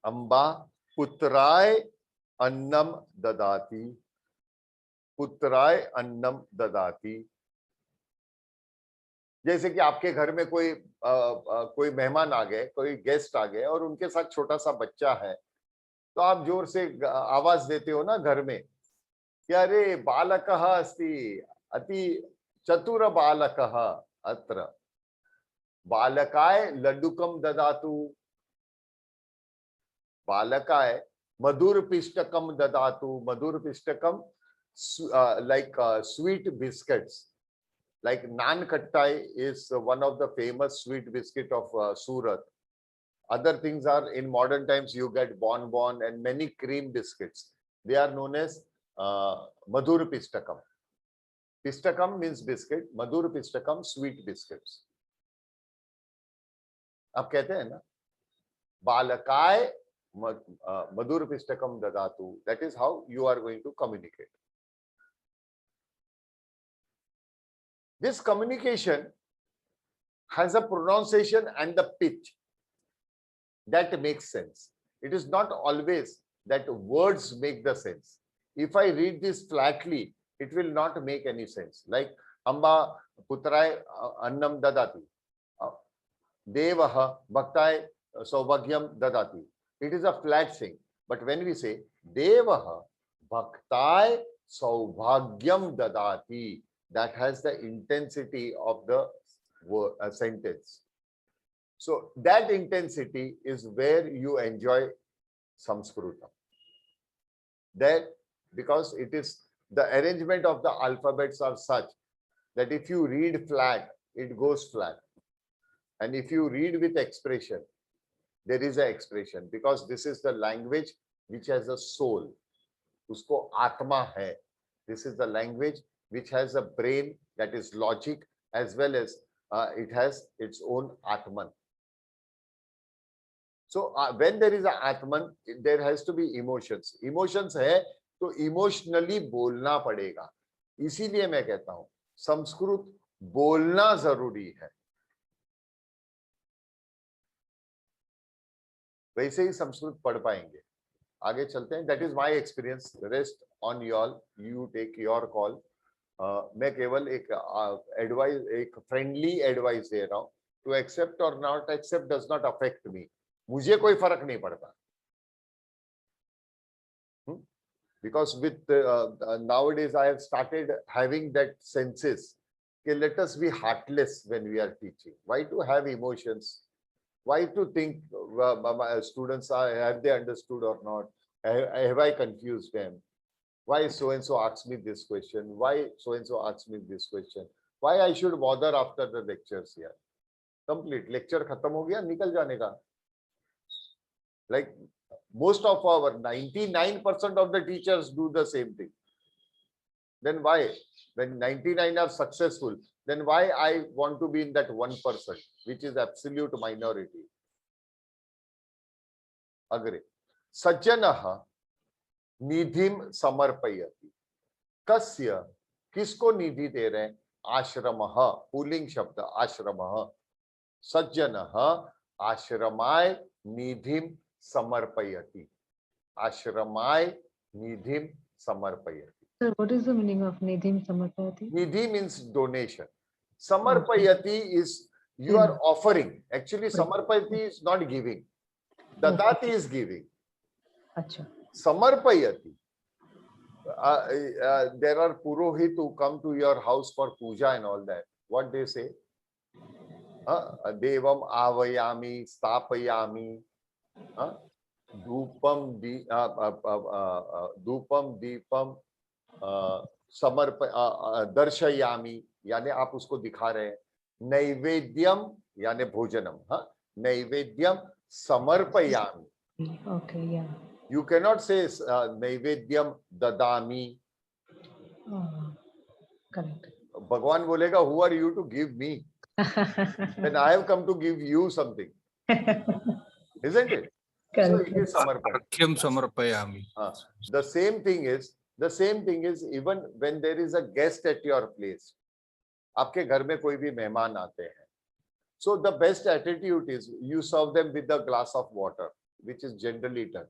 अम्बा पुत्राय अन्नम ददाति. पुत्राय अन्नम ददाति. जैसे कि आपके घर में कोई मेहमान आ गए, कोई गेस्ट आ गए और उनके साथ छोटा सा बच्चा है, तो आप जोर से आवाज देते हो ना घर में कि अरे बालकः अस्ति, अति चतुर बालकः अत्र. बालकाय लड्डुकम ददातु. बालकाय मधुर पिष्टकम ददातु. मधुर पिष्टकम like sweet biscuits. Like naan kattai is one of the famous sweet biscuit of Surat. Other things are, in modern times you get bonbon and many cream biscuits. They are known as madhur pistakam. Pistakam means biscuit. Madhur pistakam, sweet biscuits. आप कहते हैं ना, बालकाय मधुर पिष्टकम ददातु. That is how you are going to communicate. This communication has a pronunciation and the pitch that makes sense. It is not always that words make the sense. If I read this flatly, it will not make any sense. Like Amba Putrai Annam Dadati. Devaha Bhaktai Saubhagyam Dadati. It is a flat thing. But when we say Devaha Bhaktai Saubhagyam Dadati, that has the intensity of the word, sentence. So that intensity is where you enjoy Sanskritam. That because it is the arrangement of the alphabets are such that if you read flat, it goes flat. And if you read with expression, there is an expression, because this is the language which has a soul. Usko Atma hai. This is the language which has a brain, that is logic, as well as it has its own Atman. So when there is a Atman, there has to be emotions. Emotions hai, तो emotionally बोलना पड़ेगा. इसीलिए मैं कहता हूं संस्कृत बोलना जरूरी है. वैसे ही संस्कृत पढ़ पाएंगे. आगे चलते हैं. That is my experience. Rest on you all. You take your call. मैं केवल एक एडवाइस, एक फ्रेंडली एडवाइस दे रहा हूं. टू एक्सेप्ट और not accept does not affect me. मुझे कोई फर्क नहीं पड़ता. Because with nowadays I have started having that senses. Okay, let us be heartless when we are teaching. Why to have emotions? Why to think students have they understood or not? Have I confused them? Why so and so asks me this question? Why so and so asks me this question? Why I should bother after the lectures here? Complete lecture खत्म हो गया, निकल जाने का. Like most of our 99% of the teachers do the same thing. Then why, when 99 are successful, then why I want to be in that 1%, which is absolute minority? Agree. Sajjanaha nidhim samarpayati. Kasya, किसको निधि दे रहे हैं? आश्रमः, pulling शब्द आश्रमः. सज्जनः आश्रमाय निधिम samarpayati. Ashramai nidhim samarpayati. Sir, what is the meaning of nidhim samarpayati? Nidhi means donation. Samarpayati is you are offering. Actually, samarpayati is not giving. Dadati is giving. Acha. Samarpayati. There are purohit who come to your house for puja and all that. What they say? Devam avayami, stapayami. धूपम Deepam समर्प दर्शयामी, यानी आप उसको दिखा रहे हैं. नैवेद्यम यानी भोजनम. Naivedyam समर्पयामी. Okay, yeah. You cannot say naivedyam ददामी. Correct. भगवान बोलेगा who are you to give me? Then I have come to give you something. Isn't it? So it is samarpayami. The same thing is even when there is a guest at your place. आपके घर में कोई भी मेहमान आते हैं. So the best attitude is you serve them with a glass of water, which is generally done.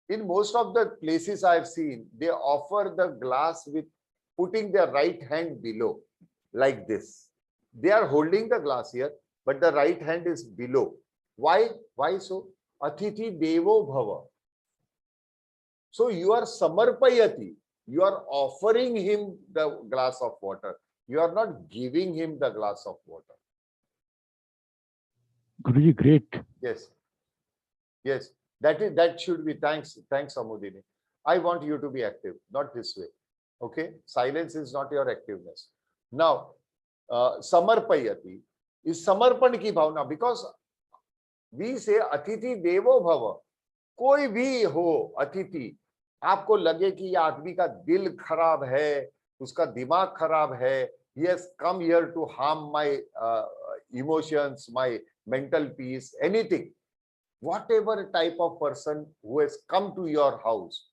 In most of the places I have seen, they offer the glass with putting their right hand below, like this. They are holding the glass here, but the right hand is below. Why? Why so? Atithi devo bhava. So you are samarpayati. You are offering him the glass of water. You are not giving him the glass of water. Guruji, great. Yes. Yes. That should be. Thanks, Amudini. I want you to be active, not this way. Okay? Silence is not your activeness. Now, samarpayati is samarpan ki bhavna, because we say अतिथि देवो भव. कोई भी हो अतिथि, आपको लगे कि ये आदमी का दिल खराब है, उसका दिमाग खराब है, he has come here to harm my emotions, my mental peace, anything, whatever type of person who has come to your house,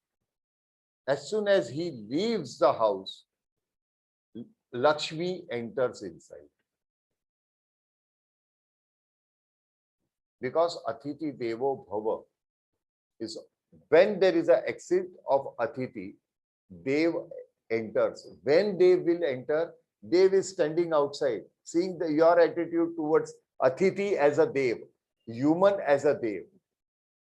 as soon as he leaves the house, Lakshmi enters inside. Because Atiti Devo Bhava is when there is an exit of Atiti, Dev enters. When Dev will enter, Dev is standing outside, seeing your attitude towards Atiti as a Dev, human as a Dev.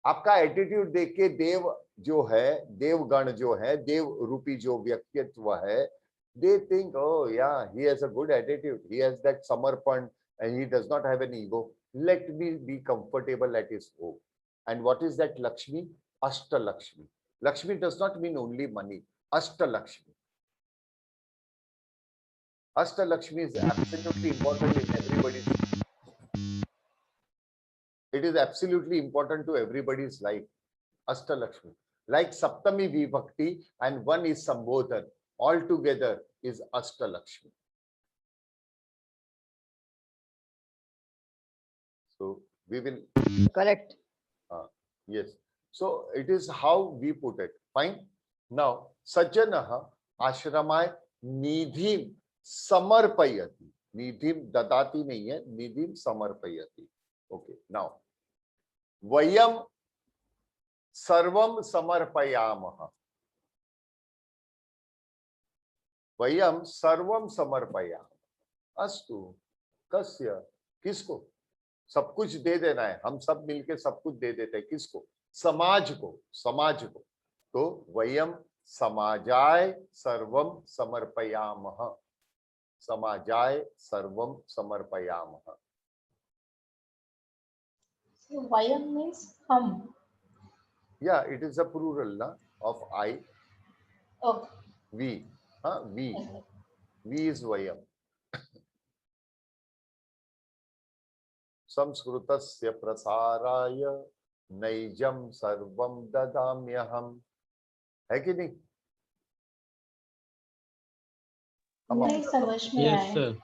आपका attitude देख के देव जो है, देवगण जो है, देव रूपी जो व्यक्तित्व है, they think, oh yeah, he has a good attitude, he has that samarpan and he does not have an ego. Let me be comfortable at his home. And what is that Lakshmi? Ashta Lakshmi. Lakshmi does not mean only money. Ashta Lakshmi. Ashta Lakshmi is absolutely important in everybody's life. It is absolutely important to everybody's life. Ashta Lakshmi. Like Saptami Vibhakti and one is Sambodhan. All together is Ashta Lakshmi. So we will. Correct. Yes. So it is how we put it. Fine. Now, Sajjanaha Ashramay Nidhim Samarpayati. Nidhim Dadati nahi hai, Nidhim Samarpayati. Okay. Now, Vayam Sarvam Samarpayamaha. Vayam Sarvam Samarpayamaha. Astu. Kasya. किसको? सब कुछ दे देना है, हम सब मिलके सब कुछ दे देते हैं। किसको? समाज को, समाज को। तो वयम समाजाय सर्वम समर्पयामः, समाजाय सर्वम समर्पयामः। So Vayam means hum. Yeah, it is a plural na, of I, Okay. we, we. We is Vayam. संस्कृतस्य प्रसाराय नैजम सर्वम ददाम्यहम्। है कि नहीं? नहीं समझ में Yes, आया। sir.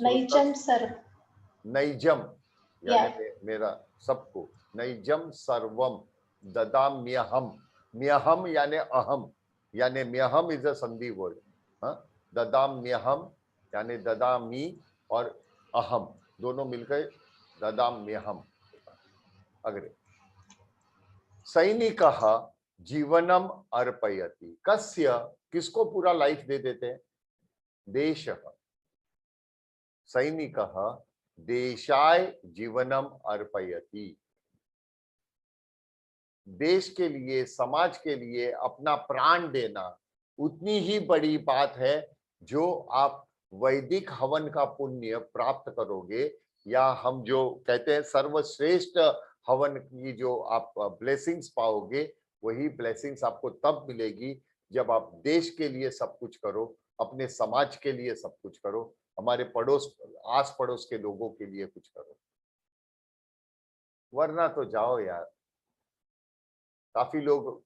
नैजम सर। नैजम Yeah. यानी मेरा सबको, नैजम सर्वम ददाम्यहम्। म्यहम यानी अहम, यानी म्यहम इज अ संधि वर्ड। ददाम्यहम् यानी ददामी और अहम दोनों मिलकर ददाम्यहम्। अग्रे सैनिकः जीवनम अर्पयति। कस्य, किसको पूरा लाइफ दे देते हैं? देशः। सैनिकः देशाय जीवनम अर्पयति। देश के लिए, समाज के लिए अपना प्राण देना उतनी ही बड़ी बात है जो आप वैदिक हवन का पुण्य प्राप्त करोगे, या हम जो कहते हैं सर्वश्रेष्ठ हवन की जो आप ब्लेसिंग्स पाओगे, वही ब्लेसिंग्स आपको तब मिलेगी जब आप देश के लिए सब कुछ करो, अपने समाज के लिए सब कुछ करो, हमारे पड़ोस, आस पड़ोस के लोगों के लिए कुछ करो। वरना तो जाओ यार। काफी लोग,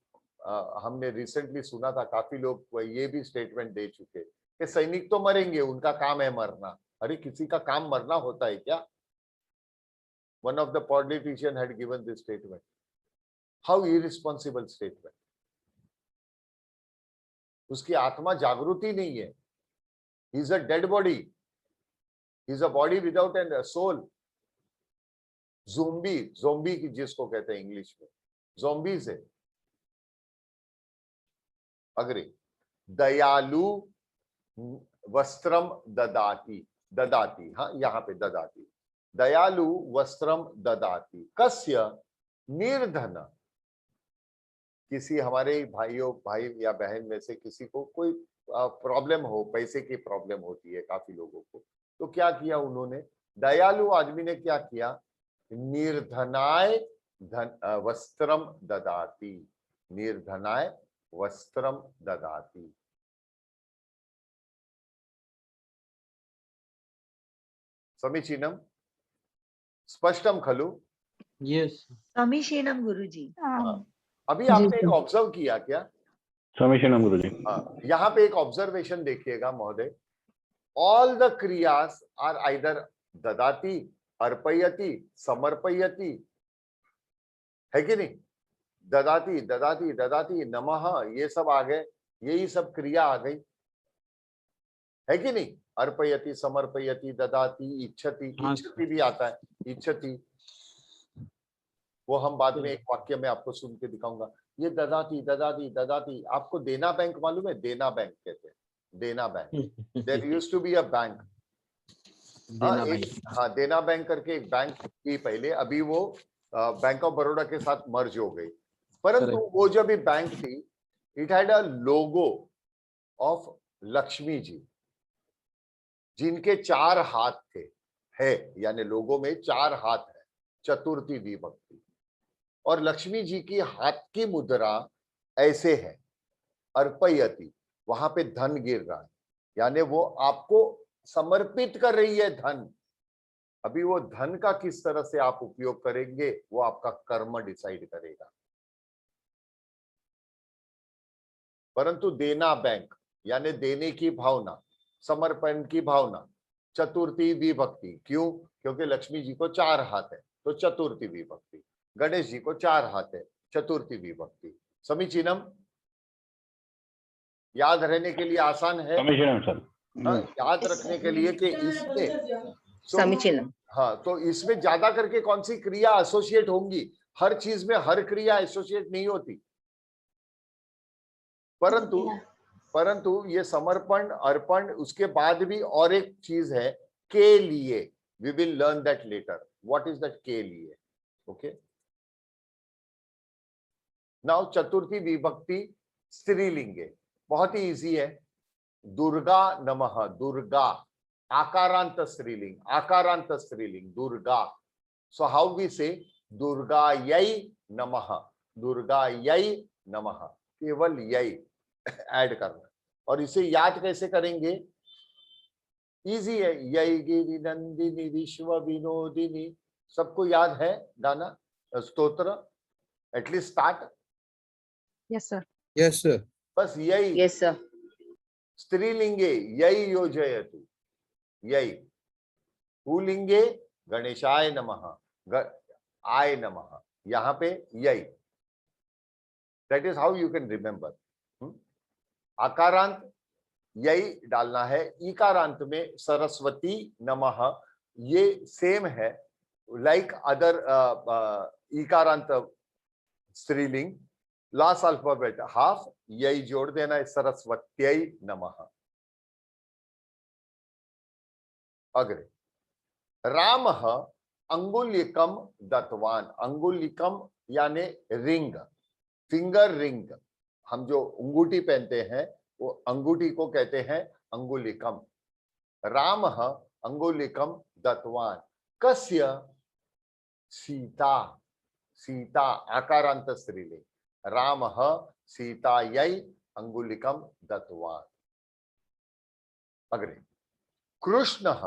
हमने रिसेंटली सुना था, काफी लोग ये भी स्टेटमेंट दे चुके कि सैनिक तो मरेंगे, उनका काम है मरना। अरे किसी का काम मरना होता है क्या? One of the politician had given this statement. How irresponsible statement. उसकी आत्मा जागृति नहीं है। He is a dead body. He is a body without a soul. Zombie, zombie की जिसको कहते हैं इंग्लिश में, zombies है। अग्रे दयालु वस्त्रम ददाति। ददाति, हाँ यहाँ पे ददाति। दयालु वस्त्रम ददाति। कस्य? निर्धन। किसी हमारे भाइयों, भाई या बहन में से किसी को कोई प्रॉब्लम हो, पैसे की प्रॉब्लम होती है काफी लोगों को, तो क्या किया उन्होंने? दयालु आदमी ने क्या किया? निर्धनाय वस्त्रम ददाति। निर्धनाय वस्त्रम ददाति। समीचीनम, स्पष्टम खलु? Yes. समीचीनम गुरुजी। अभी आपने एक ऑब्जर्व किया क्या? समीचीनम गुरुजी। हाँ, यहाँ पे एक ऑब्जर्वेशन देखिएगा महोदय। ऑल द क्रियास आर आइदर ददाति, अर्पयति, समर्पयति, है कि नहीं? ददाति, ददाति, ददाति, नमः, ये सब आ गए, यही सब क्रिया आ गई। है कि नहीं? अर्पयति, समर्पयति, ददाति, इच्छति, हाँ। इच्छति भी आता है, इच्छति। वो हम बाद में एक वाक्य में आपको सुन के दिखाऊंगा। ये ददाती ददाती ददाती, आपको देना बैंक मालूम है? देना बैंक कहते हैं, Dena bank. There used to be a bank. Dena bank. हाँ, देना बैंक करके एक बैंक थी पहले, अभी वो बैंक ऑफ बड़ौदा के साथ मर्ज हो गई। परंतु Correct. वो जब भी बैंक थी, it had a logo of Lakshmi ji, जिनके 4 हाथ थे, है, यानी लोगो में 4 हाथ है, चतुर्थी विभक्ति। और लक्ष्मी जी की हाथ की मुद्रा ऐसे है, अर्पयति, वहां पे धन गिर रहा है, यानी वो आपको समर्पित कर रही है धन। अभी वो धन का किस तरह से आप उपयोग करेंगे, वो आपका कर्म डिसाइड करेगा। परंतु देना बैंक यानी देने की भावना, समर्पण की भावना, चतुर्थी विभक्ति। क्यों? क्योंकि लक्ष्मी जी को 4 हाथ है, तो चतुर्थी विभक्ति। गणेश जी को 4 हाथ है, चतुर्थी विभक्ति। समीचीनम? याद रहने के लिए आसान है। समीचीनम सर। हाँ, याद रखने के लिए कि इसमें समीचीनम। हाँ, तो इसमें ज्यादा करके कौन सी क्रिया एसोसिएट होंगी? हर चीज में हर क्रिया एसोसिएट नहीं होती, परंतु ये समर्पण, अर्पण, उसके बाद भी और एक चीज है, के लिए। We will learn that later. What is that के लिए? ओके, नाउ चतुर्थी विभक्ति स्त्रीलिंगे, बहुत ही इजी है। दुर्गा नमः, दुर्गा, आकारांत स्त्रीलिंग, आकारांत स्त्रीलिंग, दुर्गा। सो हाउ वी से? दुर्गायै नमः, दुर्गायै नमः, केवल यै ऐड करना। और इसे याद कैसे करेंगे? इजी है। यै गिरि नंदिनी विश्व विनोदिनी, सबको याद है गाना, स्तोत्र, at least start. Yes sir. Yes, sir. बस यही। Yes sir. स्त्रीलिंगे यही योजयतु, यही। पुल्लिंगे गणेशाय नमः, आय नमः, यहाँ पे यही। That is how you can remember. आकारांत यही डालना है, इकारांत में सरस्वती नमः, ये सेम है लाइक अदर इकारांत स्त्रीलिंग। लास्ट अल्फाबेट हाफ, यही जोड़ देना है, सरस्वत्यै नमः। अग्रे, रामः अंगुलिकम दत्तवान, अंगुलिकम यानी रिंग, फिंगर रिंग। हम जो अंगूठी पहनते हैं वो अंगूठी को कहते हैं अंगुलिकम। रामः अंगुलिकम दत्तवान, कस्य? सीता, सीता आकारांत स्त्रीलिंग। रामः सीतायै अंगुलिकम दत्तवान। अग्रे, कृष्णः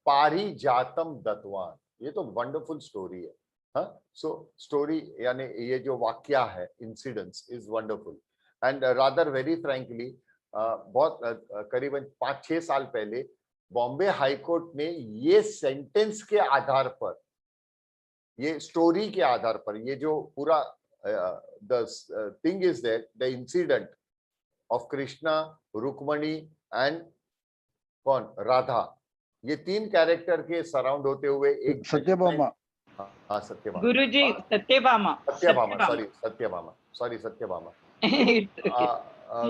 पारिजातम दत्तवान। ये तो वंडरफुल स्टोरी है। हाँ, सो स्टोरी यानी ये जो वाक्या है, incidents is wonderful and rather very frankly, बहुत करीबन 5-6 साल पहले बॉम्बे हाई कोर्ट ने ये सेंटेंस के आधार पर, ये स्टोरी के आधार पर, ये जो पूरा the thing is that the incident of Krishna, Rukmini and कौन, राधा, ये 3 कैरेक्टर के सराउंड होते हुए एक सत्यभामा। हाँ, सत्यभामा। गुरुजी, सत्यभामा। सत्यभामा, सॉरी सत्यभामा।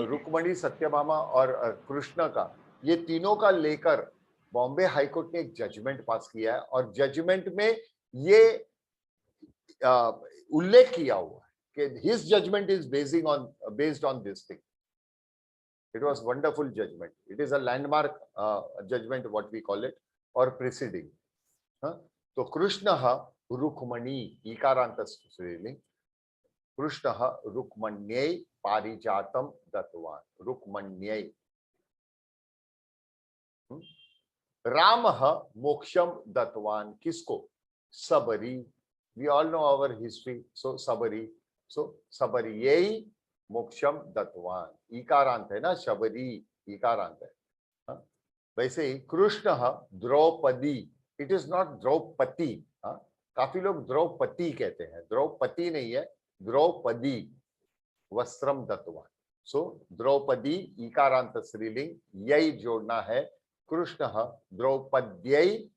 रुक्मणी, सत्यभामा और कृष्ण का, ये तीनों का लेकर बॉम्बे हाईकोर्ट ने एक जजमेंट पास किया है और जजमेंट में ये उल्लेख किया हुआ है कि his judgment is based on this thing. It was wonderful judgment. It is a landmark judgment, what we call it, or preceding. तो कृष्णः रुक्मणी, इकारांत स्त्रीलिंग, कृष्णः रुक्मण्यै पारिजातम दत्तवान, रुक्मण्यै। रामः मोक्षम दत्तवान, किसको? सबरी। We all know our history, so Shabari, so सबरियै मोक्षम दत्तवान, इकारांत है ना, शबरी इकारांत है। हाँ? वैसे ही कृष्णः Draupadi, it is not Draupadi. हाँ, काफी लोग द्रौपदी कहते हैं, द्रौपदी नहीं है, द्रौपदी वस्त्रम दत्तवान। सो द्रौपदी इकारांत स्त्रीलिंग, यही जोड़ना है। कृष्ण द्रौपद्यै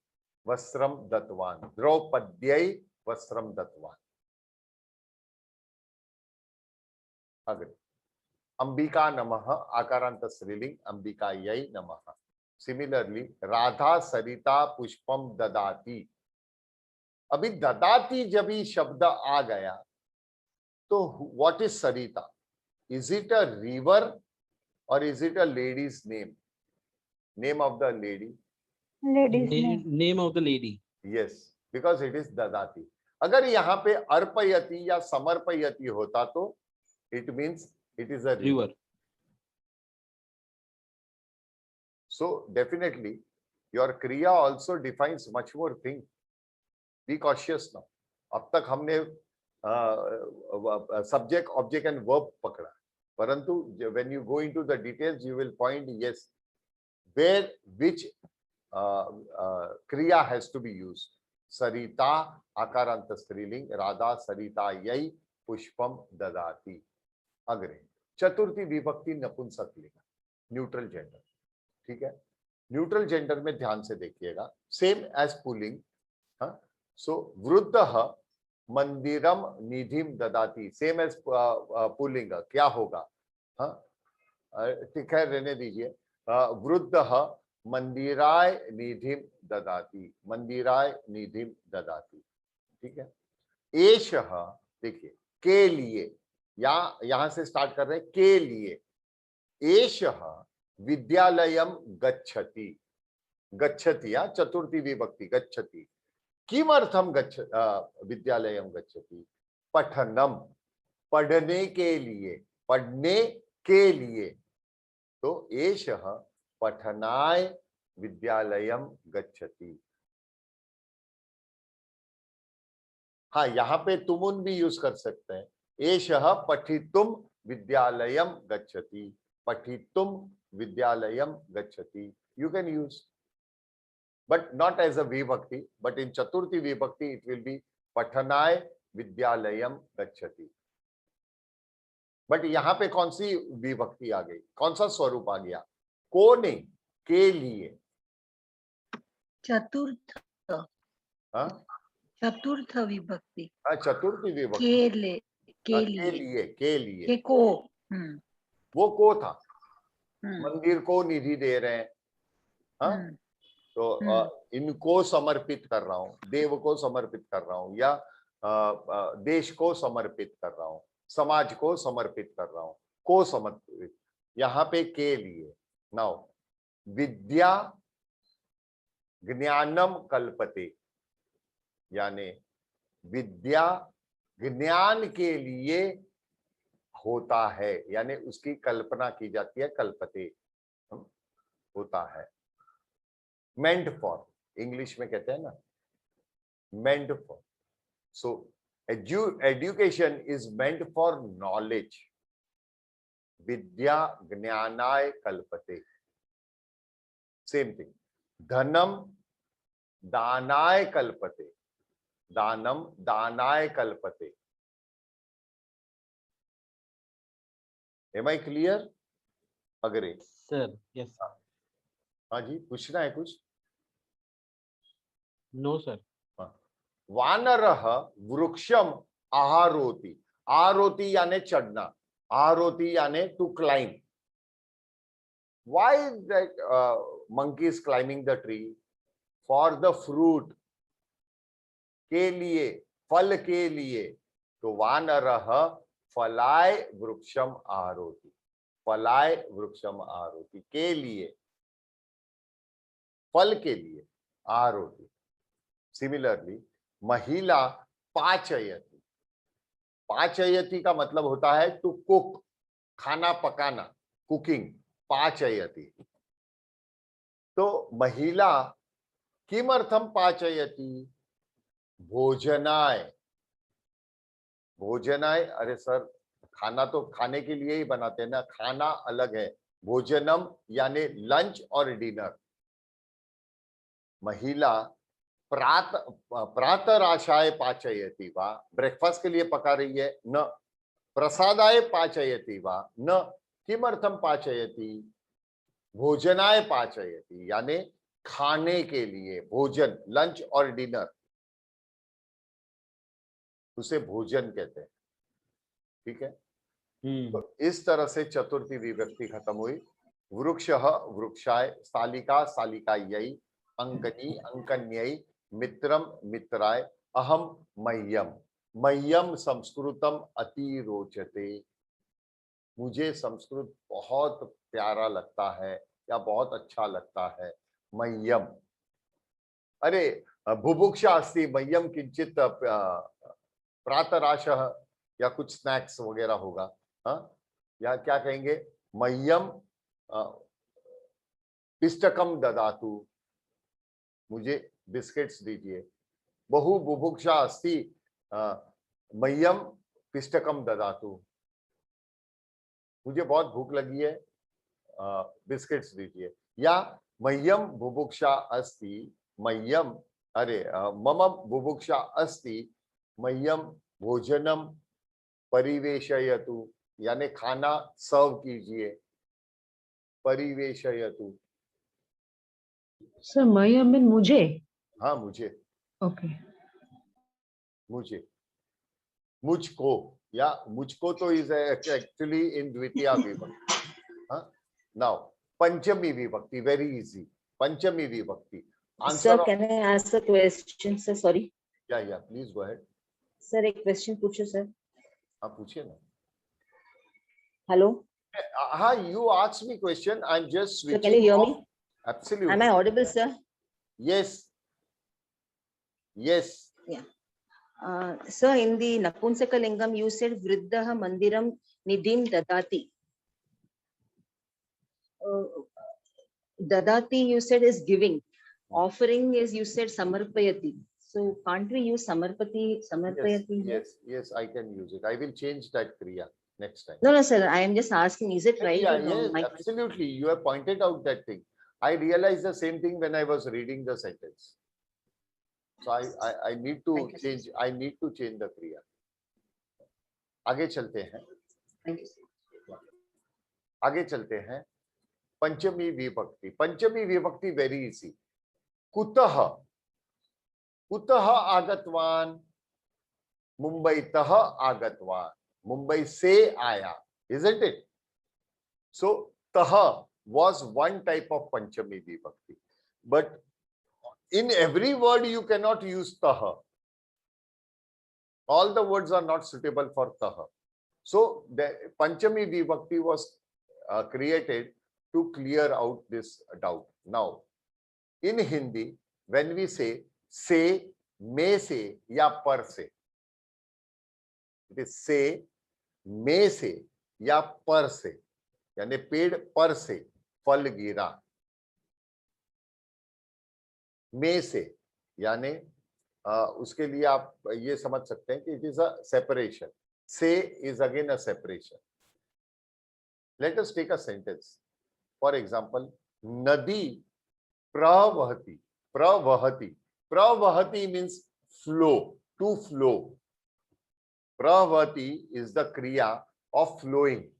वस्त्रम दत्तवान, द्रौपद्यै वस्त्रम दत्तवान। अग्रे अंबिका नमः आकारांत स्त्रीलिंग, अंबिकायै नमः। सिमिलरली राधा सरिता पुष्पम ददाती। अभी ददाती जब ही शब्द आ गया तो what is Sarita? Is it a river और is it a lady's name? Name of the lady? Ladies name. Name of the lady. Yes, because it is ददाती। अगर यहाँ पे अर्पयति या समर्पयति होता तो it means it is a river. River. So definitely your kriya also defines much more thing. Be cautious now. अब तक हमने subject, object and verb पकड़ा, परंतु when you go into the details you will find yes where which kriya has to be used. Sarita आकारांत स्त्रीलिंग, राधा सरिता यही पुष्पम ददाती। अग्रे चतुर्थी विभक्ति नपुंसकलिंग, neutral gender. ठीक है, न्यूट्रल जेंडर में ध्यान से देखिएगा, सेम एज पुल्लिंग। सो वृद्धः मंदिरम निधिम ददाती, सेम एज पुल्लिंग, क्या होगा? ठीक है, रहने दीजिए। वृद्धः मंदिराय निधिम ददाती, मंदिराय निधिम ददाती। ठीक है, एषः, देखिए के लिए, यहां से स्टार्ट कर रहे हैं, के लिए। एषः विद्यालयम गच्छति, गच्छति या चतुर्थी विभक्ति गच्छति। किमर्थम विद्यालयम गच्छति? पठनम, पढ़ने के लिए, पढ़ने के लिए। तो एषः पठनाय विद्यालयम गच्छति। हाँ, यहाँ पे तुमुन भी यूज कर सकते हैं। एषः पठितुम विद्यालयम गच्छति, पठितुम विद्यालयम गच्छति, you can use, but not as a vibhakti, but in chaturthi vibhakti it will be pathanay Vidyalayam गच्छति। बट यहाँ पे कौन सी विभक्ति आ गई, कौन सा स्वरूप आ गया? को नहीं, के लिए। चतुर्थ, हाँ, चतुर्थ विभक्ति, चतुर्थी विभक्ति, के लिए, के लिए, के लिए, के को। वो को था, मंदिर को निधि दे रहे हैं। हाँ, तो इनको समर्पित कर रहा हूं, देव को समर्पित कर रहा हूं, या देश को समर्पित कर रहा हूं, समाज को समर्पित कर रहा हूं, को समर्पित। यहाँ पे के लिए। नाउ विद्या ज्ञानम कल्पते, यानी विद्या ज्ञान के लिए होता है, यानी उसकी कल्पना की जाती है, कल्पते होता है। मेंट फॉर, इंग्लिश में कहते हैं ना, meant for. So education is meant for knowledge. विद्या ज्ञानाय कल्पते, सेम थिंग। धनम दानाय कल्पते, दानम दानाय कल्पते। Am I clear? अग्रे Sir, yes. हाँ जी, पूछना है कुछ? No, sir. वानरः वृक्षम आहारोति, आहारोति यानी चढ़ना, आहारोति यानी to climb. Why that monkey is climbing the tree? For the fruit, के लिए, फल के लिए। तो वानरः फलाय वृक्षम आहारोति, फलाय वृक्षम आहारोति, के लिए, फल के लिए आहारोति। सिमिलरली महिला पाचयति, पाचयति का मतलब होता है टू कुक, खाना पकाना, कुकिंग, पाचयति। तो महिला किमर्थम पाचयति? भोजनाय, भोजनाय। अरे सर, खाना तो खाने के लिए ही बनाते हैं ना, खाना अलग है। भोजनम यानी लंच और डिनर। महिला प्रातराशाय पाचयति वा, ब्रेकफास्ट के लिए पका रही है, न। प्रसादाय पाचयति वा, न। किमर्थम पाचयति, भोजनाय पाचयति, यानी खाने के लिए, भोजन, लंच और डिनर, उसे भोजन कहते हैं। ठीक है, तो इस तरह से चतुर्थी विभक्ति खत्म हुई। वृक्षः वृक्षाय, स्थालिका स्थालिकायै, अंकनी अंकन्यै, मित्रम मित्राय, अहम मह्यम, मह्यम संस्कृतम अति रोचते, मुझे संस्कृत बहुत प्यारा लगता है या बहुत अच्छा लगता है। मह्यम, अरे बुभुक्षा अस्ति, मह्यम किंचित प्रातराशः, या कुछ स्नैक्स वगैरह होगा, हाँ, या क्या कहेंगे, मह्यम पिष्टकम ददातु, मुझे बिस्किट्स दीजिए। बहु बुभुक्षा अस्ति, मह्यम पिष्टकम ददातु, मुझे बहुत भूख लगी है, बिस्किट्स दीजिए। या मह्यम बुभुक्षा अस्ति, मह्यम, अरे मम बुभुक्षा अस्ति, मह्यम भोजनम परिवेशयतु, यानी खाना सर्व कीजिए, परिवेशयतु। सर मह्यम मीन मुझे? हाँ, मुझे, ओके। मुझे, मुझको, या मुझको तो इज एक्चुअली इन द्वितीया विभक्ति। हाँ, नाउ पंचमी विभक्ति, वेरी इजी, पंचमी विभक्ति। Sir, can I ask a question, sir? Sorry. या प्लीज गो अहेड। सर एक क्वेश्चन पूछो सर। हाँ, पूछिए ना। हेलो। हाँ, you asked me question, I'm just switching. So can you hear off. me? Absolutely. Am I audible, sir? Yes. Yes. Yeah. Sir, in the Napunsaka you said Vriddha Mandiram Nidim Dadati. Dadati you said is giving. Offering is you said Samarpayati. So can't we use Samarpati, Samarpayati? Yes, I can use it. I will change that Kriya next time. No, sir, I am just asking, is it right? Yeah, or no? yes, absolutely. You have pointed out that thing. I realized the same thing when I was reading the sentence. So I need to change. I need to change the Kriya. आगे चलते हैं। Thank you, sir. आगे चलते हैं। पंचमी विभक्ति। पंचमी विभक्ति very easy. कुतः, कुतः आगतवान, मुंबईतः आगतवान, मुंबई से आया, isn't it? So तः was one type of पंचमी विभक्ति, but in every word you cannot use तः. All the words are not suitable for तः. So the पंचमी विभक्ति was created to clear out this doubt. Now in Hindi, when we say से, में से या पर से, it is से, में से या पर से, यानी पेड़ पर से फल गिरा, में से, यानी उसके लिए आप ये समझ सकते हैं कि इट इज अ सेपरेशन. से is again a separation. Let us take a sentence. For example, नदी प्रवहति. प्रवहति, प्रवहति मीन्स फ्लो, टू फ्लो. प्रवहति is the kriya of flowing.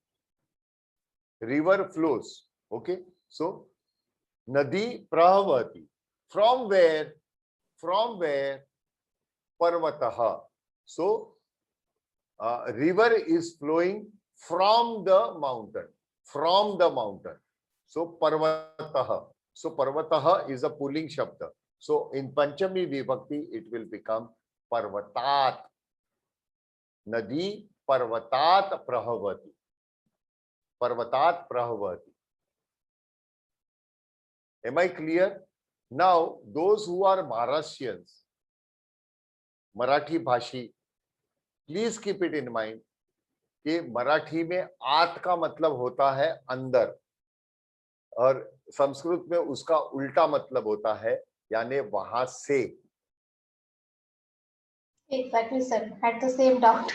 River flows. Okay, so nadi pravati. From where? From where? Parvatah. So river is flowing from the mountain. From the mountain. So parvatah. So parvatah is a pulling shabda. So in Panchami Vibhakti it will become parvatat. Nadi parvatat prahavati. Parvatat prahavati. Am I clear? Now, those who are Maharashtrians, Marathi Bhashi, please keep it in mind कि मराठी में आत का मतलब होता है अंदर, और संस्कृत में उसका उल्टा मतलब होता है, यानी वहां से. Exactly, sir. Had the same doubt.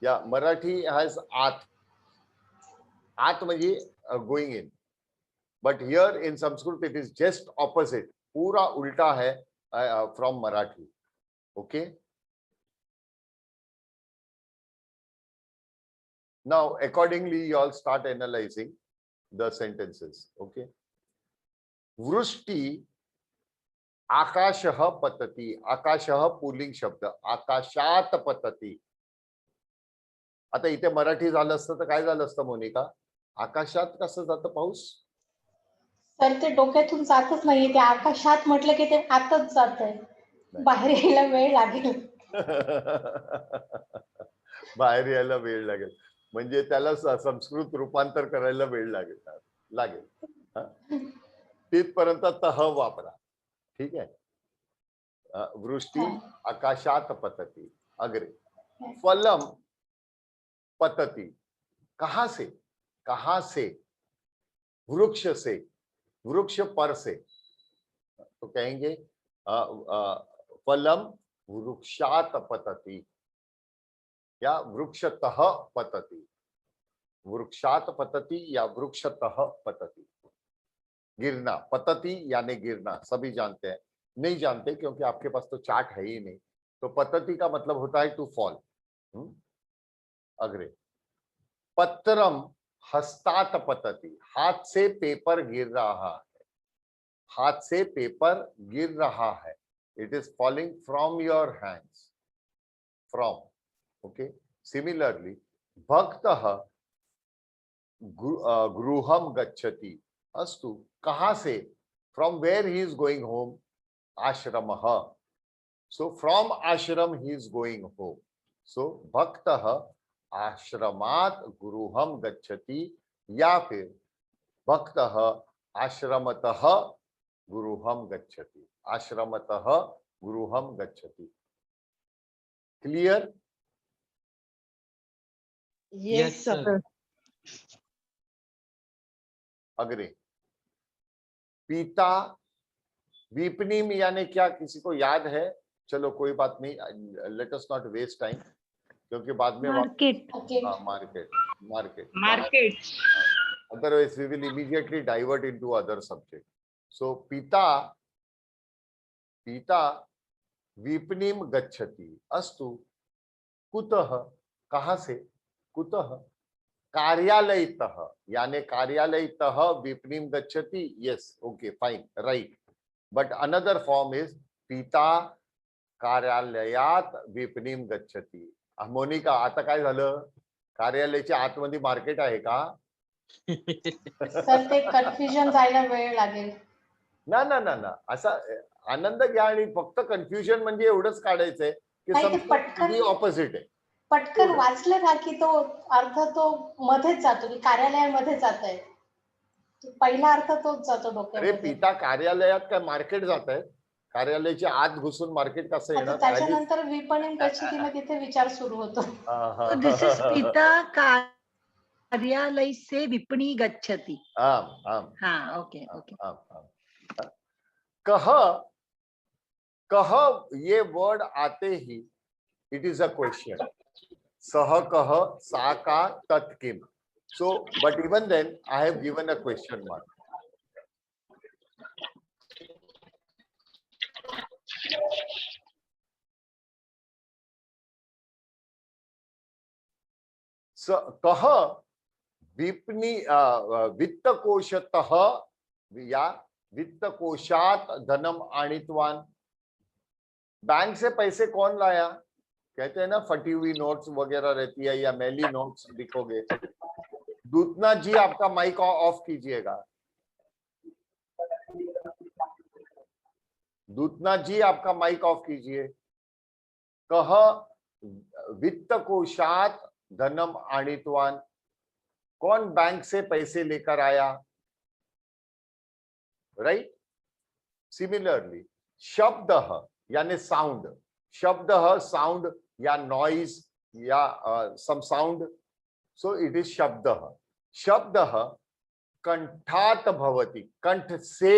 Yeah, Marathi has at. At म्हणजे going in. But here in Sanskrit it is just opposite. पूरा उल्टा है from Marathi. Okay. Now, accordingly, you all start analyzing the sentences. Okay. वृष्टि आकाशः पतति. आकाशः pulling शब्द. आकाशात पतति. आता इथे मराठी झालं असतं तर काय झालं असतं मोनिका? आकाशात कसं जातं पाऊस? सर ते डोक्यातून जातच नाहीये, ते आकाशात म्हटलं की ते आतच जातंय, बाहेर यायला वेळ लागेल. बाहेर यायला वेळ लागेल म्हणजे त्याला संस्कृत रूपांतर करायला वेळ लागेल. तिथपर्यंत तह वापरा. ठीक आहे. वृष्टि आकाशात पतति. अग्रे. फलम पतति. कहां से? कहां से? वृक्ष से. वृक्ष पर से. तो कहेंगे फलम वृक्षात पतति या वृक्षतः पतति. वृक्षात पतति या वृक्षतः पतति. गिरना. पतति यानी गिरना सभी जानते हैं. नहीं जानते क्योंकि आपके पास तो चार्ट है ही नहीं. तो पतति का मतलब होता है टू फॉल. अग्रे. पत्रम हस्तात पतति. हाथ से पेपर गिर रहा है. हाथ से पेपर गिर रहा है. It is falling from your hands. From. Okay. Similarly भक्तः गृहम गच्छति. अस्तु. कहां से? From where he is going home? आश्रमः. So from ashram he is going home. So भक्तः आश्रमात गृहम गच्छति या फिर भक्तः आश्रमतः गृहम गच्छति. आश्रमतः गृहम गच्छति. क्लियर? Yes, sir. अग्रे. पिता विपणिम यानी क्या? किसी को याद है? चलो कोई बात नहीं. Let us not waste time क्योंकि बाद में market. Market. Market. Market. Otherwise we will immediately divert into other subject. So पिता विपणिम गच्छति. अस्तु. कुतः? कहां से? कुतः? कार्यालयतः यानी कार्यालयतः विपणिम गच्छति. Yes. Okay fine. Right. But another form is पिता कार्यालयात विपणिम गच्छति. मोनिका आता काय झालं? कार्यालयाच्या आतमध्ये मार्केट आहे का? सर ते कन्फ्युजन जायला वेळ लागेल. ना ना ना ना. असा आनंद घ्या आणि फक्त कन्फ्युजन म्हणजे एवढंच काढायचंय की नाही, ते पटकन- ऑपोजिट आहे. पटकन वाचलं ना की तो अर्थ तो मध्येच जातो की कार्यालयामध्ये जात आहे. पहिला अर्थ तोच जातो अरे डोक्यामध्ये. पिता कार्यालयात काय मार्केट जात आहे? कार्यालयाच्या आत घुसून मार्केट कसं आता येणार? त्याच्यानंतर विपणन गच्छति मग तिथे विचार सुरू होतो. दिस इज पिता कार्यालय से विपणी गच्छति. आम आम हाँ, ओके ओके. आम आम. कह कह ये वर्ड आते ही इट इज अ क्वेश्चन. सह कह सा का तत्किम. So, but even then, I have given a question mark. So, कह विपणी वित्तकोशतः या वित्तकोशात धनम आनितवान. बैंक से पैसे कौन लाया? कहते हैं ना फटी हुई नोट्स वगैरह रहती है या मैली नोट्स लिखोगे. दूतना जी आपका माइक ऑफ कीजिएगा. दूतना जी आपका माइक ऑफ कीजिए. कह वित्तकोशात धनम आनितवान. कौन बैंक से पैसे लेकर आया? राइट. सिमिलरली शब्दः यानी साउंड. शब्दः साउंड या नॉइज या some sound. So it is शब्दः. शब्दः कंठात भवति. कंठ से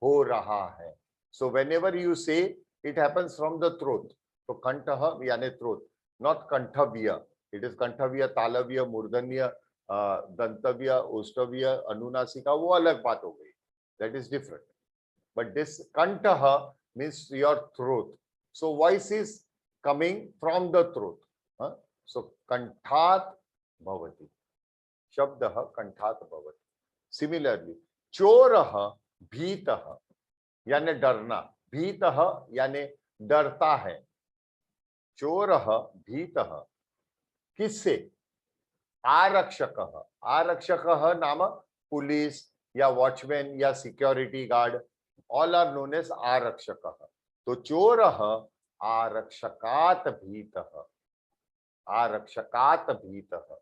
हो रहा है. So whenever you say it happens from the throat. तो कंठः यानी throat, not कंठव्य. It is कंठव्य, तालव्य, मूर्धन्य, दंतव्य, ओष्ठव्य, अनुनासिका. वो अलग बात हो गई. That is different. But this कंठः means your throat. So voice is coming from the throat. So कंठात भवति, शब्दः कंठात् भवति। सिमिलरली चोरः भीतः यानी डरना, भीतः यानी डरता है, चोरः भीतः किससे? आरक्षकः, आरक्षकः नाम पुलिस या वॉचमैन या security guard, all are known as आरक्षकः। तो चोरः आरक्षकात् भीतः, आरक्षकात् भीतः।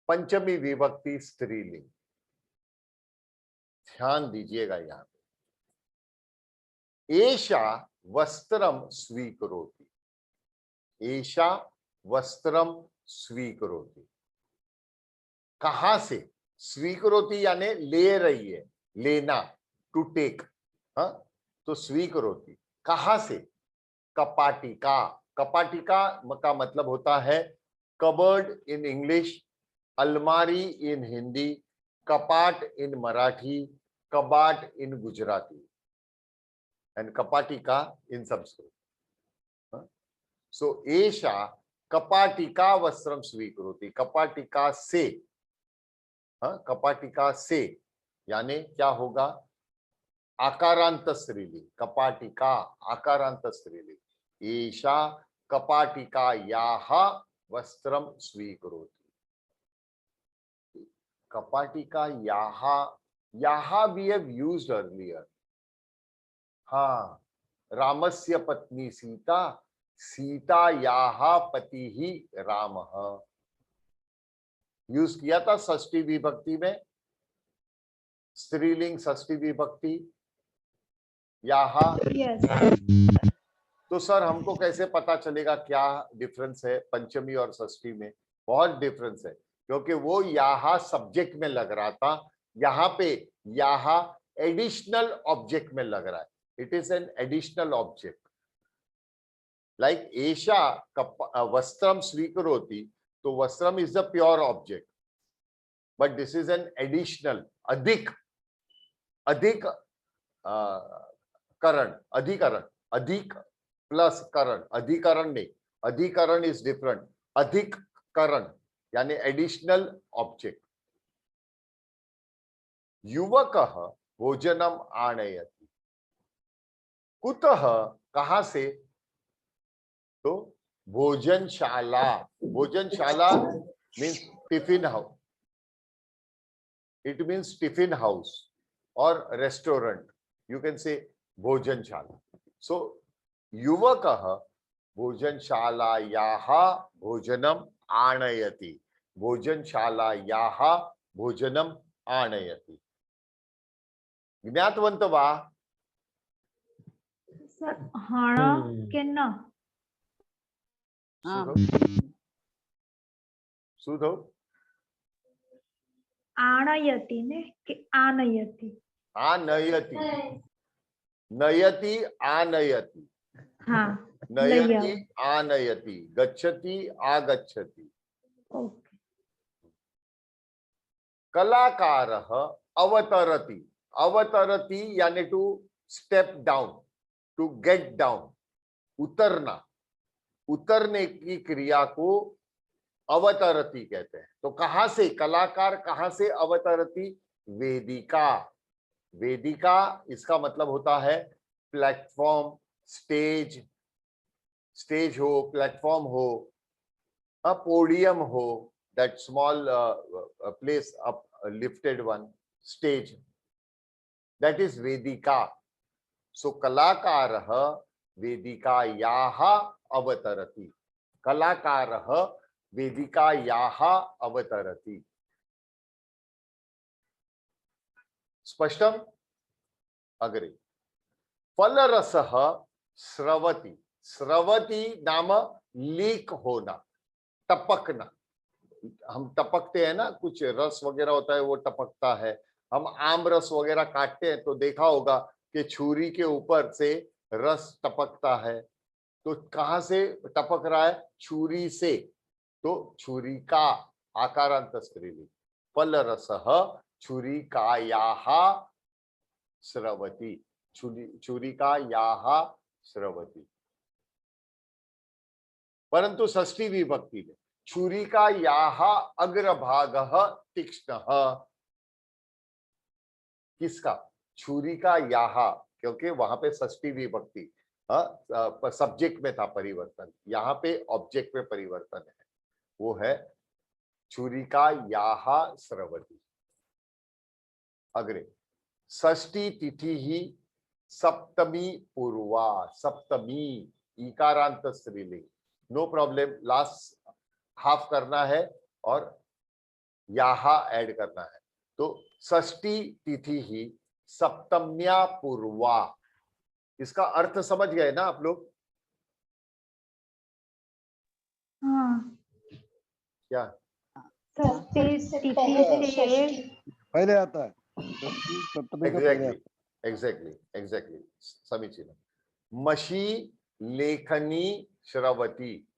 पंचमी विभक्ति स्त्रीलिंग, ध्यान दीजिएगा यहाँ पे। एषा वस्त्रम स्वीकरोति, एषा वस्त्रम स्वीकरोति, कहां से? स्वीकरोति यानी ले रही है, लेना, टू टेक। हाँ, तो स्वीकरोति कहां से? कपाटिका, कपाटिका का मतलब होता है कबर्ड इन इंग्लिश, अलमारी इन हिंदी, कपाट इन मराठी, कबाट इन गुजराती, एंड कपाटिका इन संस्कृत। सो एषा कपाटिका वस्त्रम स्वीकरोति, कपाटिका से, कपाटिका से यानी क्या होगा? आकारांत स्त्रीलिंग, कपाटिका आकारांत स्त्रीलिंग। एषा कपाटिकायाः वस्त्रम स्वीकरोति, कपाटिका याहा we have used earlier. हाँ, रामस्य पत्नी सीता, सीता याहा पति ही रामः, यूज किया था षष्ठी विभक्ति में, स्त्रीलिंग षष्ठी विभक्ति याहा। यस तो सर हमको कैसे पता चलेगा क्या डिफरेंस है पंचमी और षष्ठी में? बहुत डिफरेंस है, क्योंकि वो यहाँ सब्जेक्ट में लग रहा था, यहाँ पे यहाँ एडिशनल ऑब्जेक्ट में लग रहा है। It is an additional object, like एषा वस्त्रम स्वीकरोति, तो वस्त्रम is the pure object, but this is an additional, अधिक, अधिक करण, अधिकरण, अधिक प्लस करण, अधिकरण नहीं, अधिकरण इज डिफरेंट, अधिक करण यानी एडिशनल ऑब्जेक्ट। युवकः भोजनम आनयति, कुतः कहां से? तो भोजनशाला, भोजनशाला means tiffin house, it means tiffin house और रेस्टोरेंट, यू कैन से भोजनशाला। सो युवकः भोजनशालायाः भोजनम आनयति, भोजनशालायाः भोजनम आनयति। ज्ञातवंत वा? सर हाड़ा के ना सुधो आनयति ने कि आनयति? आनयति, नयति आनयति, हाँ नयति आनयति, गच्छति आगच्छति। ओके। कलाकारः अवतरति, अवतरति यानी to step down, to get down, उतरना, उतरने की क्रिया को अवतरति कहते हैं। तो कहां से कलाकार, कहां से अवतरति? वेदिका, वेदिका इसका मतलब होता है प्लेटफॉर्म, स्टेज, स्टेज हो, प्लेटफॉर्म हो, a podium ho, that small place up lifted one, stage, that is vedika. So kalakarah vedikayaah avatarati, kalakarah vedikayaah avatarati। स्पष्टम? अग्रे। फलरसः स्रवति, स्रवति नाम लीक होना, टपकना। हम टपकते हैं ना, कुछ रस वगैरह होता है वो टपकता है। हम आम रस वगैरह काटते हैं तो देखा होगा कि छुरी के ऊपर से रस टपकता है। तो कहां से टपक रहा है? छुरी से। तो छुरी का आकारांत स्त्रीलिंग। फलरसः छुरिकायाः स्रवति, छुरिकायाः श्रवति। परंतु षष्ठी विभक्ति में छुरिकायाः अग्रभागः तीक्ष्णः। किसका? छुरिकायाः, क्योंकि वहां पे षष्ठी विभक्ति सब्जेक्ट में था परिवर्तन, यहाँ पे ऑब्जेक्ट में परिवर्तन है, वो है छुरिकायाः श्रवति। अग्रे षष्ठी तिथि ही सप्तमी पूर्वा। सप्तमी इकारांत स्त्रीलिंग, नो प्रॉब्लम, लास्ट हाफ करना है और याहा ऐड करना है। तो षष्ठी तिथि ही सप्तम्या पूर्वा, इसका अर्थ समझ गए ना आप लोग? हाँ, क्या? षष्ठी तिथि से पहले आता है, षष्ठी सप्तमी का पहले आता है। एग्जैक्टली समीचीन। मशी लेखनी श्रवती।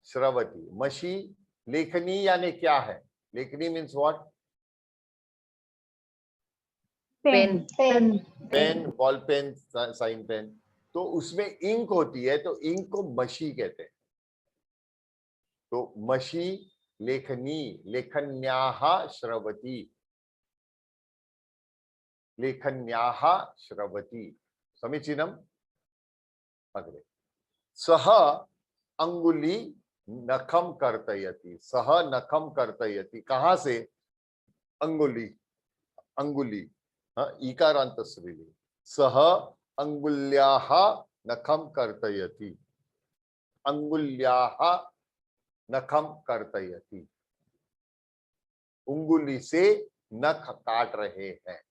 श्रवती, मशी लेखनी यानी क्या है? लेखनी means what? Pen. Pen, ball pen, sign pen. तो उसमें इंक होती है, तो इंक को मशी कहते हैं। तो मशी लेखनी, लेखन्याः श्रवती, लेखन्याः श्रवती। समीचीनम। अग्रे सह अंगुली नखम कर्तयति। सह नखम कर्तयति, कहां से? अंगुली, अंगुली इकारांत स्त्रीलिंग। सह अंगुल्याः नखम कर्तयति। अंगुल्याः नखम कर्तयति, उंगली से नख काट रहे हैं।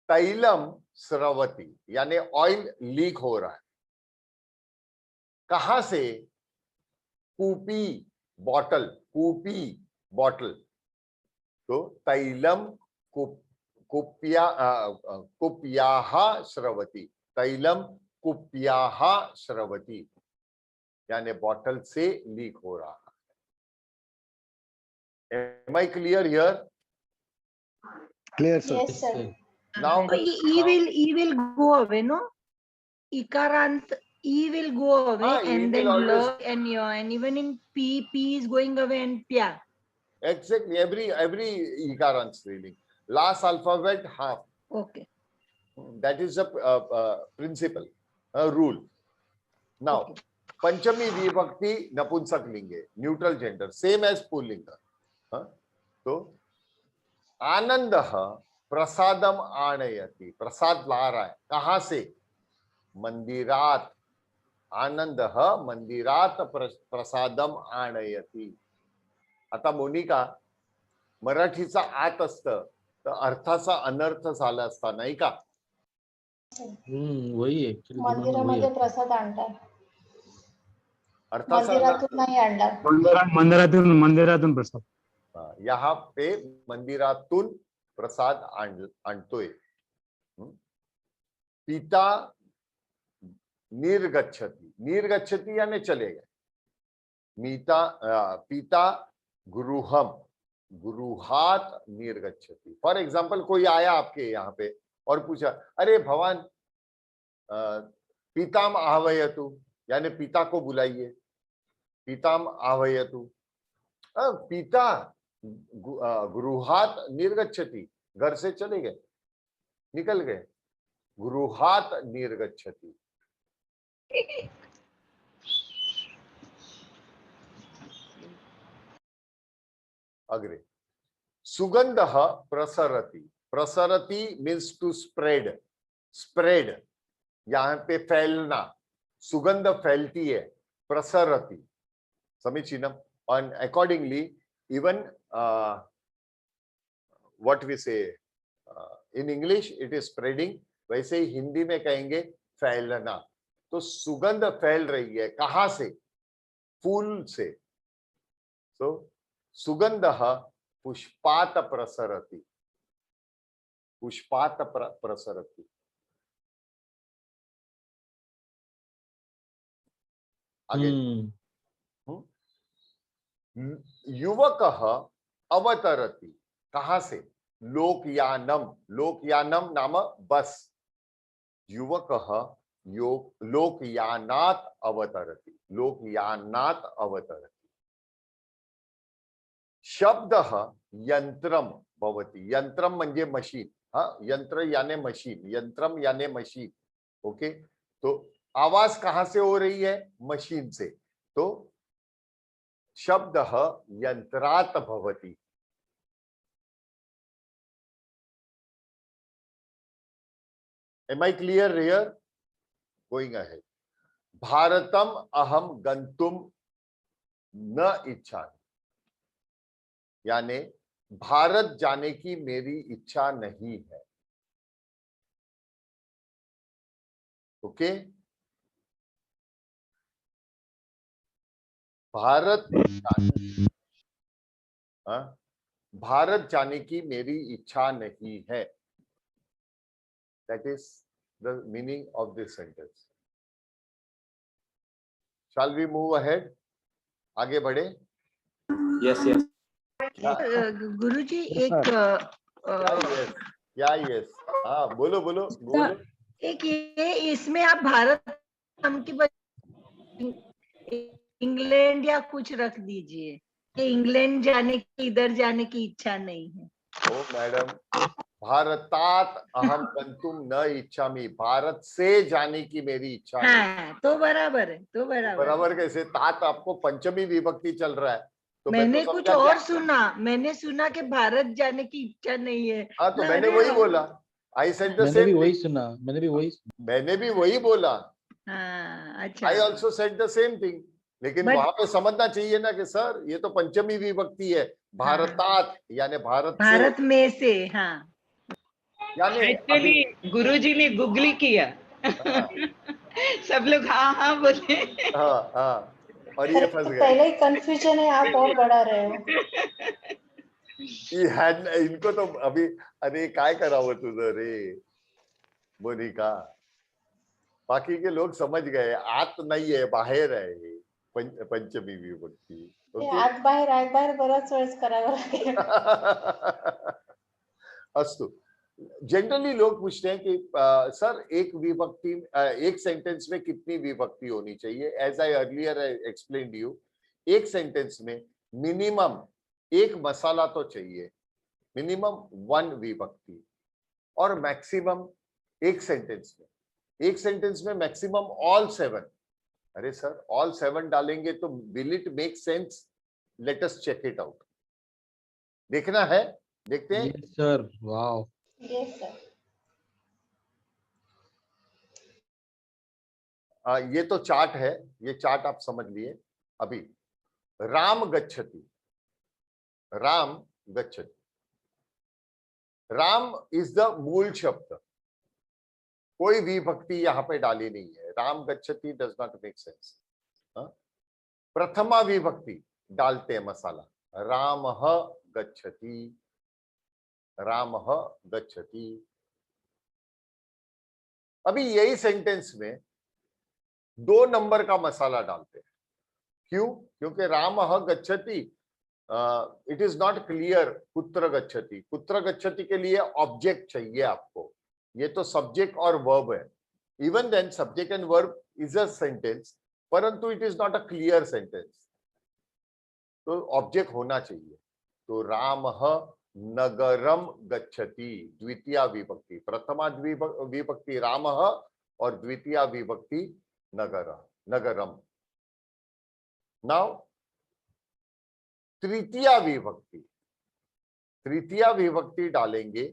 तैलम स्रवती यानी ऑयल लीक हो रहा है। कहां से? कूपी बॉटल, कूपी बॉटल। तो तैलम कुप्याः श्रवती। तैलम कुप्याः श्रवती यानी बॉटल से लीक हो रहा है। Am I clear here? Clear, sir. Yes, sir. Now, E will go away, no? Ikarant, E will go away, E and will then always- L and Y, and even in P is going away, and Pya. exactly, every ikarant स्त्रीलिंग. Last alphabet half. Okay. That is the principle, rule. Now, Okay. पंचमी विभक्ति नपुंसक लिंगे, neutral gender, same as पुल्लिंग। तो आनंद प्रसादम आनयति, प्रसाद ला रहा है, कहां से? मंदिरात। आनंद मंदिरात प्रसादम आनयति। आता मोनिका, मराठीचा आत असतं तर अर्थाचा अनर्थ झाला असता, नाही का? वही है actually, दिमाग में वही मंदिरामध्ये आता है। प्रसाद आणतात, अर्थाचा मंदिरातून नाही आणणार. मंदिरातून प्रसाद. यहाँ पे मंदिरातून प्रसाद आणतोय। पिता निर्गच्छति, निर्गच्छति यानी चले गए। पिता गृहम, गृहात निर्गच्छति। फॉर एग्जाम्पल कोई आया आपके यहाँ पे और पूछा, अरे भगवान पिताम आह्वयतु, यानी पिता को बुलाइए। पिताम आह्वयतु, पिता गृहात निर्गच्छति, घर से चले गए, निकल गए। गृहात निर्गच्छति। अग्रे सुगंध प्रसरति। प्रसरति मीन्स टू स्प्रेड, स्प्रेड, यहाँ पे फैलना, सुगंध फैलती है, प्रसरति। समीचीनम। और अकॉर्डिंगली इवन व्हाट वी से in English it is spreading, वैसे ही हिंदी में कहेंगे फैलना। तो सुगंध फैल रही है, कहां से? फूल से। तो सुगंध पुष्पात प्रसरति, पुष्पात प्रसरति। आगे युवक अवतरति, कहां से? लोकयानम, लोकयानम नाम बस, युवकः लोकयानात् अवतरति, लोकयानात् अवतरति। शब्दः यंत्रम भवति, यंत्रम म्हणजे मशीन, हाँ, यंत्र यानी मशीन, यंत्रम यानी मशीन, ओके। तो आवाज कहां से हो रही है? मशीन से, तो शब्दः यंत्रात् भवति। Am I clear here? Going ahead. Bharatam अहम गंतुम न इच्छामि, यानी भारत जाने की मेरी इच्छा नहीं है, ओके। भारत जाने, हाँ, भारत जाने की मेरी इच्छा नहीं है, that is the meaning of this sentence. Shall we move ahead? आगे बढ़े? Yes, yes. गुरुजी एक क्या yes? हाँ, बोलो बोलो बोलो। एक ये इसमें आप भारत नाम की इंग्लैंड या कुछ रख दीजिए कि इंग्लैंड जाने की, इधर जाने की इच्छा नहीं है। ओ मैडम, भारतात अहम गंतुम न इच्छामि, भारत से जाने की मेरी इच्छा नहीं। हाँ, तो बराबर है, तो बराबर। बराबर कैसे? तात आपको पंचमी विभक्ति चल रहा है, तो मैंने तो कुछ और सुना, मैंने सुना कि भारत जाने की इच्छा नहीं है। हाँ, तो मैंने वही बोला, आई सेड द मैंने सेम, भी वही सुना, मैंने भी वही बोला। हाँ, अच्छा। I also said the same thing, लेकिन वहां पे समझना चाहिए ना कि सर ये तो पंचमी विभक्ति है, भारतात यानी भारत से, भारत में से, हाँ। यानी एक्चुअली गुरुजी ने गूगली किया। सब लोग हाँ हाँ बोले। हाँ हाँ, और ये फंस तो गए। पहले ही कंफ्यूजन है, आप और बढ़ा रहे हो। इनको तो अभी, अरे काय करावं तुझं रे मोनिका, बाकी के लोग समझ गए, आत नाही आहे, बाहेर आहे पंचमी विभक्ती, ते आत बाहेर बराच वेळेस करावं लागेल। अस्तु। जनरली लोग पूछते हैं कि सर एक विभक्ति, एक सेंटेंस में कितनी विभक्ति होनी चाहिए? As I earlier explained you, एक सेंटेंस में मिनिमम एक मसाला तो चाहिए, मिनिमम 1 विभक्ति, और मैक्सिमम एक सेंटेंस में मैक्सिमम ऑल 7। अरे सर ऑल 7 डालेंगे तो will it make sense? Let us check it out. देखना है, देखते हैं। Yes, sir. Wow. Yes sir. ये तो चार्ट है, ये चार्ट आप समझ लिए। अभी राम गच्छति, राम गच्छति, राम इज द मूल शब्द, कोई विभक्ति यहां पे डाली नहीं है। राम गच्छति डज नॉट मेक सेंस। प्रथमा विभक्ति डालते हैं मसाला, रामः गच्छति, रामः गच्छति। अभी यही सेंटेंस में 2 नंबर का मसाला डालते हैं। क्यों? क्योंकि रामः गच्छति, इट इज नॉट क्लियर कुत्र गच्छति। कुत्र गच्छति के लिए ऑब्जेक्ट चाहिए आपको, ये तो सब्जेक्ट और वर्ब है। Even then subject and verb is a sentence, परंतु it is not a clear sentence, तो ऑब्जेक्ट होना चाहिए। तो रामः नगरम गच्छति, द्वितीया विभक्ति, प्रथमा विभक्ति रामः और द्वितीया विभक्ति नगरम। नाउ तृतीया विभक्ति डालेंगे,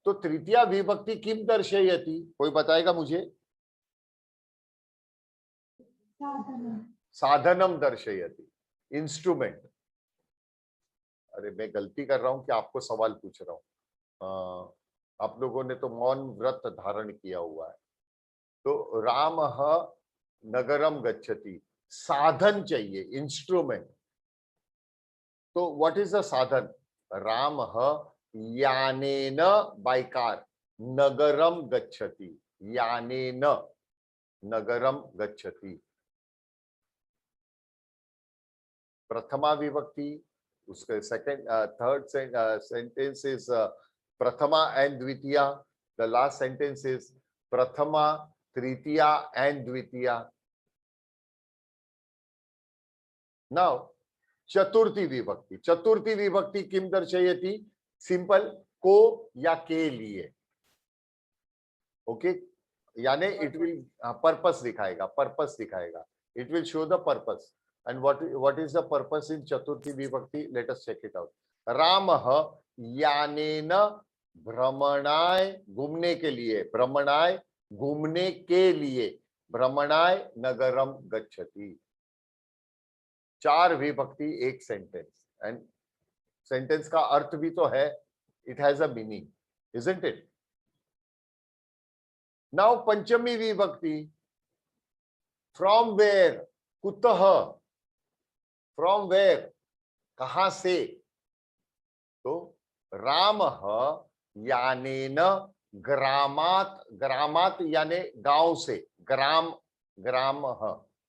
तो तृतीया विभक्ति किम दर्शयति? कोई बताएगा मुझे? साधनम दर्शयति, इंस्ट्रूमेंट। अरे मैं गलती कर रहा हूं कि आपको सवाल पूछ रहा हूं। आप लोगों ने तो मौन व्रत धारण किया हुआ है। तो रामः नगरम गच्छति, साधन चाहिए, इंस्ट्रूमेंट। तो व्हाट इज द साधन? रामः यानेन, बाय कार, नगरम गच्छति, यानेन नगरम गच्छति। प्रथमा विभक्ति, उसके second third sentence is Prathama and Dvitiya. The last sentence is Prathama, Tritiya and Dvitiya. Now, Chaturthi Vibhakti. Chaturthi Vibhakti किम दर्शयति? Simple, को या के लिए. Okay? यानी it will purpose दिखाएगा, purpose दिखाएगा. It will show the purpose. And what is the purpose in Chaturthi Vibhakti? Let us check it out. Ramah यानेन भ्रमणाय, घूमने के लिए, भ्रमणाय घूमने के लिए, भ्रमणाय नगरम गच्छति. 4 विभक्ति एक सेंटेंस. एंड सेंटेंस का अर्थ भी तो है. It has a meaning, isn't it? Now पंचमी विभक्ति. From where? कुतः. From where? कहां से? तो रामः यानेन ग्रामात. ग्रामात यानी गांव से. ग्राम, ग्रामः,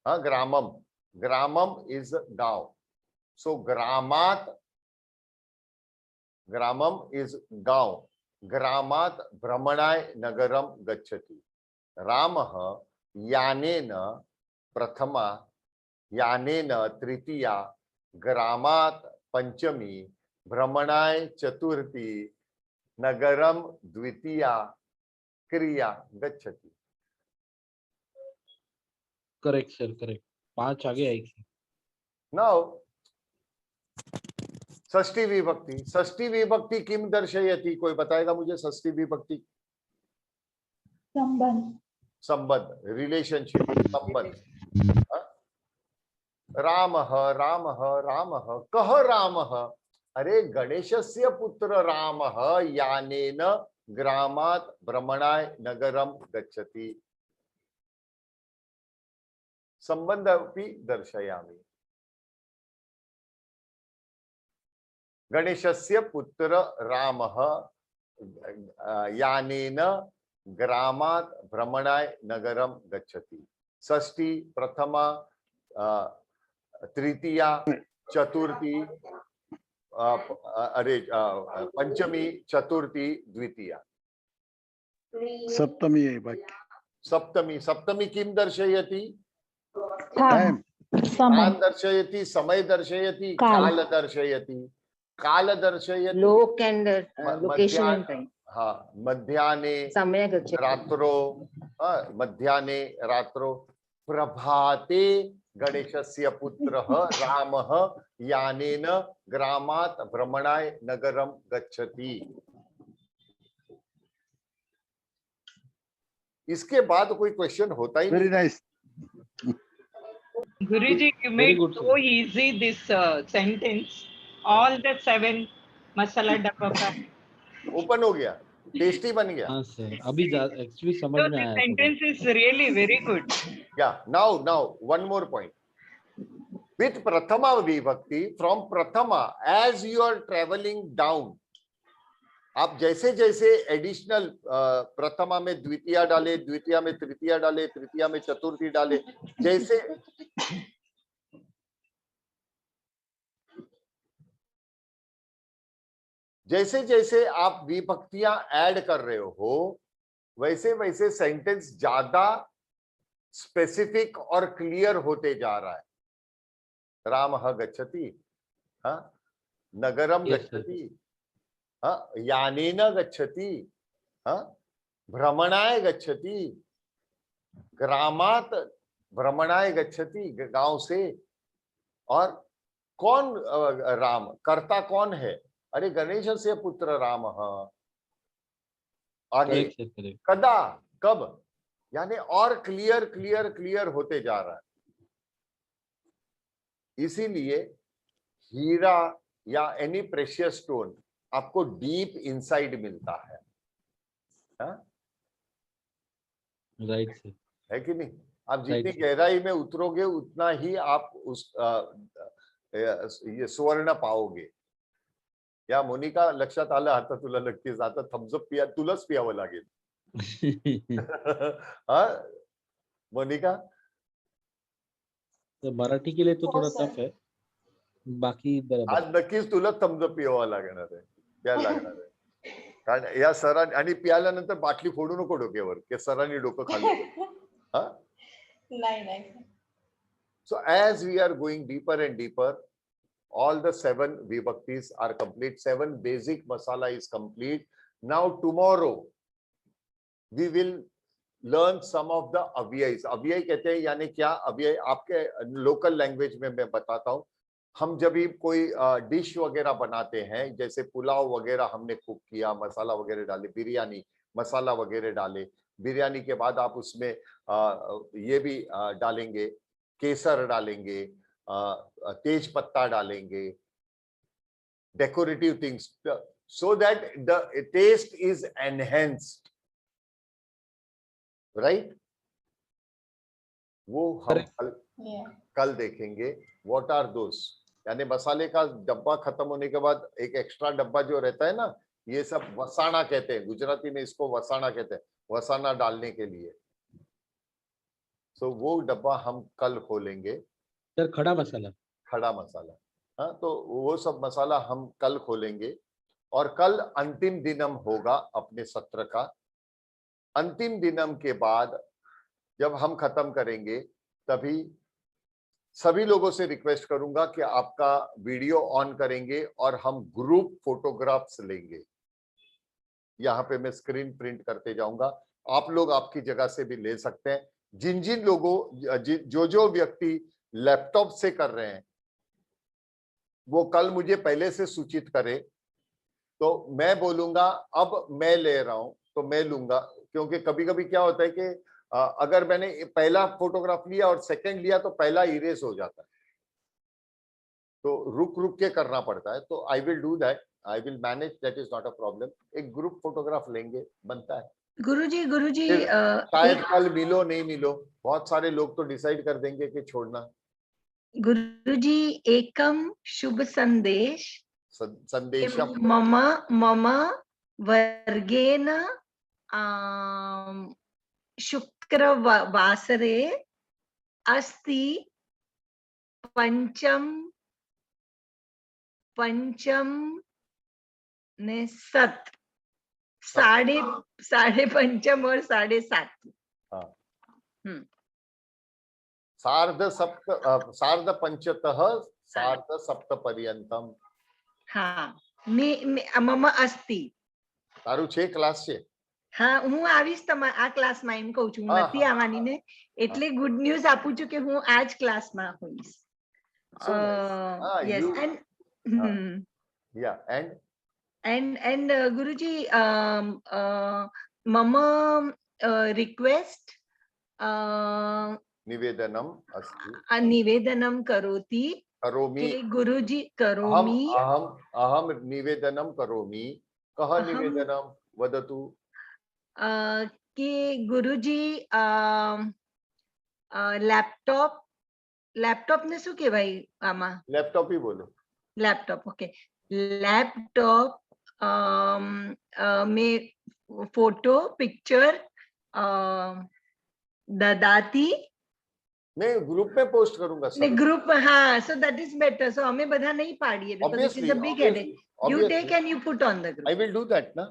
हाँ, ग्रामम. ग्रामम is गांव. So ग्रामात, ग्रामम is गांव. ग्रामात भ्रमणाय नगरम गच्छति. रामः यानेन प्रथमा, यानेन तृतीया, ग्रामात पंचमी, भ्रमणाय चतुर्थी, नगरम द्वितीया क्रिया गच्छति. Correct sir, correct. 5 आगे आएगी. Now षष्ठी विभक्ति. षष्ठी विभक्ति किम दर्शयति? कोई बताएगा मुझे षष्ठी विभक्ति? संबंध. संबंध, रिलेशनशिप, संबंध. रामः, रामः, रामः. कः रामः? अरे गणेशस्य पुत्र रामः यानेन ग्रामात् भ्रमणाय नगरम गच्छति. संबंध अपि दर्शयामि. गणेशस्य पुत्र रामः यानेन ग्रामात् भ्रमणाय नगरम गच्छति. षष्ठी, प्रथमा, तृतीया, चतुर्थी, अरे पंचमी, चतुर्थी, द्वितीया. सप्तमी है बाकी. सप्तमी. सप्तमी किम दर्शयति? टाइम. स्थान दर्शयति, समय दर्शयति, काल दर्शयति. काल दर्शयति. लोक एंड लोकेशन एंड टाइम. हाँ, मध्याह्ने समय गच्छति. रात्रो, मध्याह्ने रात्रो. प्रभाते गणेशस्य पुत्रः रामः यानेन ग्रामात् भ्रमणाय नगरम गच्छति. इसके बाद कोई क्वेश्चन होता ही very nice. Guruji, you made so easy this sentence. All the 7 masala dabba fry. Open हो गया, टेस्टी बन गया. हाँ सर, अभी एक्चुअली समझ So में this आया. sentence is really very good. Yeah, now one more point. With Prathama Vibhakti, from Prathama, as you are traveling down, आप जैसे जैसे एडिशनल प्रथमा में द्वितीया डाले, द्वितीया में तृतीया डाले, तृतीया में चतुर्थी डाले, जैसे जैसे जैसे आप विभक्तियां ऐड कर रहे हो, वैसे वैसे सेंटेंस ज्यादा स्पेसिफिक और क्लियर होते जा रहा है. रामः गच्छति, हाँ, नगरम गच्छति, हाँ, यानेन गच्छति, हाँ, भ्रमणाय गच्छति, ग्रामात् भ्रमणाय गच्छति, गांव से. और कौन राम, कर्ता कौन है? अरे गणेशस्य पुत्र रामः. आगे कदा, कब, यानी और क्लियर क्लियर क्लियर होते जा रहा है. इसीलिए हीरा या एनी प्रेशियस स्टोन आपको डीप इनसाइड मिलता है. राइट सर, है कि नहीं? आप जितनी गहराई में उतरोगे उतना ही आप उस ये स्वर्ण पाओगे. या मोनिका, लक्षात आलं आता तुला? नक्कीच आता थम्सअप पिया, तुलाच पियावं लागेल. हा मोनिका, तो मराठी के लिए तो थोड़ा टफ है, बाकी बराबर. आज नक्कीच तुला थम्सअप पियावं लागणार आहे, प्यायला लागणार आहे. कारण या सरांनी आणि प्यायल्यानंतर बाटली फोडू नको डोक्यावर की सरांनी डोकं खाल्लं. हा. नाही नाही. So as we are going deeper and deeper, all the 7 vibhaktis are complete. 7 basic masala is complete. Now tomorrow we will learn some of the अव्ययs. अव्यय कहते हैं यानी क्या? अव्यय आपके लोकल लैंग्वेज में मैं बताता हूँ. हम जब भी कोई डिश वगैरह बनाते हैं, जैसे पुलाव वगैरह हमने कुक किया, मसाला वगैरह डाले, बिरयानी मसाला वगैरह डाले, बिरयानी के बाद आप उसमें ये भी डालेंगे, केसर डालेंगे, तेज पत्ता डालेंगे, decorative things, so that the taste is enhanced, right? वो हम कल देखेंगे. What are those? यानी मसाले का डब्बा खत्म होने के बाद एक एक्स्ट्रा डब्बा जो रहता है ना, ये सब वसाना कहते हैं. गुजराती में इसको वसाना कहते हैं, वसाना डालने के लिए. So वो डब्बा हम कल खोलेंगे. सर खड़ा मसाला. खड़ा मसाला. हाँ, तो वो सब मसाला हम कल खोलेंगे. और कल अंतिम दिनम होगा अपने सत्र का. अंतिम दिनम के बाद जब हम खत्म करेंगे, तभी सभी लोगों से रिक्वेस्ट करूंगा कि आपका वीडियो ऑन करेंगे और हम ग्रुप फोटोग्राफ्स लेंगे. यहाँ पे मैं स्क्रीन प्रिंट करते जाऊंगा. आप लोग आपकी जगह से भी ले सकते हैं. जिन जिन लोगों जो व्यक्ति लैपटॉप से कर रहे हैं, वो कल मुझे पहले से सूचित करे. तो मैं बोलूंगा अब मैं ले रहा हूं तो मैं लूंगा, क्योंकि कभी कभी क्या होता है कि अगर मैंने पहला फोटोग्राफ लिया और सेकंड लिया तो पहला इरेज हो जाता है, तो रुक रुक के करना पड़ता है. तो I will do that, I will manage, that is not a problem. एक ग्रुप फोटोग्राफ लेंगे, बनता है. गुरुजी शायद कल मिलो नहीं मिलो, बहुत सारे लोग तो डिसाइड कर देंगे कि छोड़ना. गुरुजी एकम शुभ संदेश संदेशम मम वर्गेन शुक्रवासरे अस्ति पंचम ने सत साढ़े पंचम और 7:30. सार्ध पंचतः सार्ध सप्त पर्यंतम. हाँ, मम अस्ति. તારું છે ક્લાસ છે? હા, હું આવીશ આ ક્લાસમાં, એમ કહું છું. હું નથી આવવાની ને, એટલે ગુડ ન્યૂઝ આપું છું કે હું આ જ ક્લાસમાં હોઈશ. યસ. એન્ડ ગુરુજી મમ રિક્વેસ્ટ निवेदनं करोति करोमि. गुरुजी करोमि. अहम निवेदनं करोमि. कः निवेदनं वदतु. कि गुरुजी लैपटॉप ने શું કહેવાય આમાં? લેપટોપ ही बोलो. Laptop, okay. लैपटॉप में फोटो पिक्चर ददाती. मैं ग्रुप में पोस्ट करूंगा सर. ग्रुप, हाँ, so that is better. So हमें બધા नहीं पाड़िए, because it is a big headache. You take and you put on the group. I will do that ना.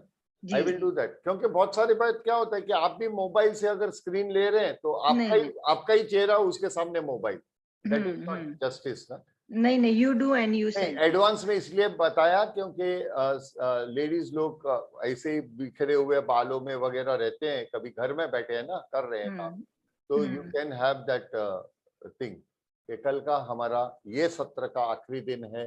I will do that. क्योंकि बहुत सारी बात क्या होता है कि आप भी मोबाइल से अगर स्क्रीन ले रहे हैं तो आपका ही चेहरा उसके सामने mobile. That is not justice ना. नहीं, you do and you say. Advance में इसलिए बताया क्योंकि लेडीज लोग ऐसे ही बिखरे हुए बालों में वगैरह रहते हैं, कभी घर में बैठे हैं ना, कर रहे हैं काम. तो you can have that thing. कल का हमारा ये सत्र का आखिरी दिन है.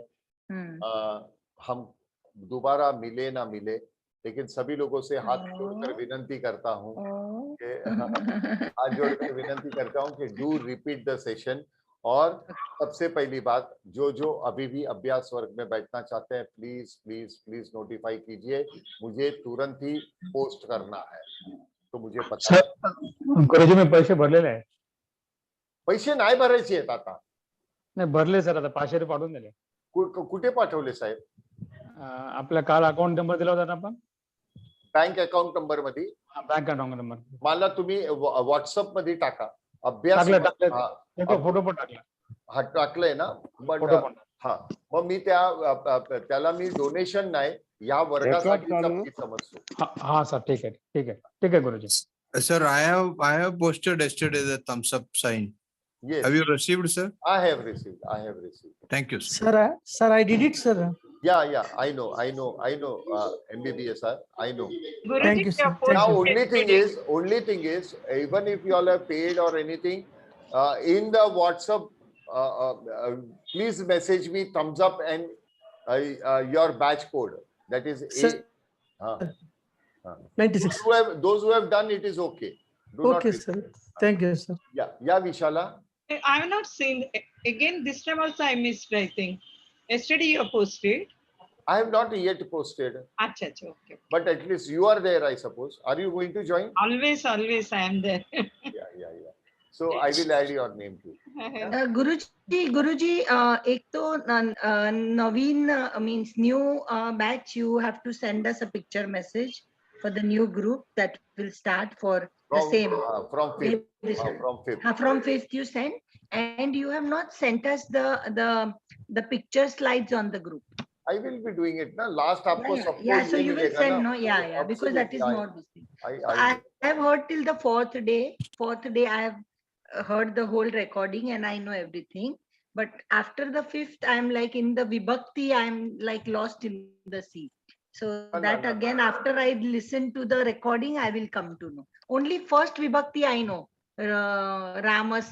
हम दोबारा मिले ना मिले, लेकिन सभी लोगों से हाथ जोड़कर विनंती करता हूँ कि डू रिपीट द सेशन. और सबसे पहली बात, जो अभी भी अभ्यास वर्ग में बैठना चाहते हैं, प्लीज प्लीज प्लीज नोटिफाई कीजिए. मुझे तुरंत ही पोस्ट करना है, तो मुझे पता. गुरुजी मी पैसे भरलेले आहे. पैसे नाही भरायचे आहेत आता. नाही भरले सर, आता 500 रुपये पाठवून दिले. कुठे पाठवले साहेब? आपला काल अकाउंट नंबर दिला होता ना आपण, बँक अकाउंट नंबर मध्ये. बँक अकाउंट नंबर मला तुम्ही व्हॉट्सअप मध्ये टाका. अभ्यास फोटो पण टाकला. हा, टाकलंय ना. बट हा, मग मी त्याला मी डोनेशन नाही, या वर्गासाठी चालू आहे? मी समजतो. हाँ सर ठीक है ठीक है गुरुजी. Sir, I have posted yesterday the thumbs up sign. Yes, Have you received, sir? I have received. Thank you, sir. Sir, I did it, sir. Yeah, I know, MBBS, sir, I know. Thank you, sir. Now, Thank only thing is, even if you all have paid or anything, in the WhatsApp, please message me thumbs up and your batch code. That is Sir. 96. those who have done it is okay. Do not Okay, repeat. sir. Thank you, sir. Yeah, Vishala. I have not seen again. This time also I missed. I think yesterday you posted. I have not yet posted, Acha, okay. but at least you are there, I suppose. Are you going to join? Always I am there. Yeah. So I will add your name too. Guruji, एक तो नवीन means new batch. You have to send us a picture message for the new group that will start for the same. From 5th. From 5th you send, and you have not sent us the picture slides on the group. I will be doing it. Na? Last आपको सब Yeah, कुछ so ये you will मिलेगा send, ना? no? Yeah, because that is Absolutely, not this thing. I I have heard till the fourth day. Fourth day I have heard the whole recording and I know everything. But after the 5th, I'm like in the Vibhakti, I'm like lost in the sea. So that again, after I listen to the recording, I will come to know. Only first Vibhakti I know. Ramas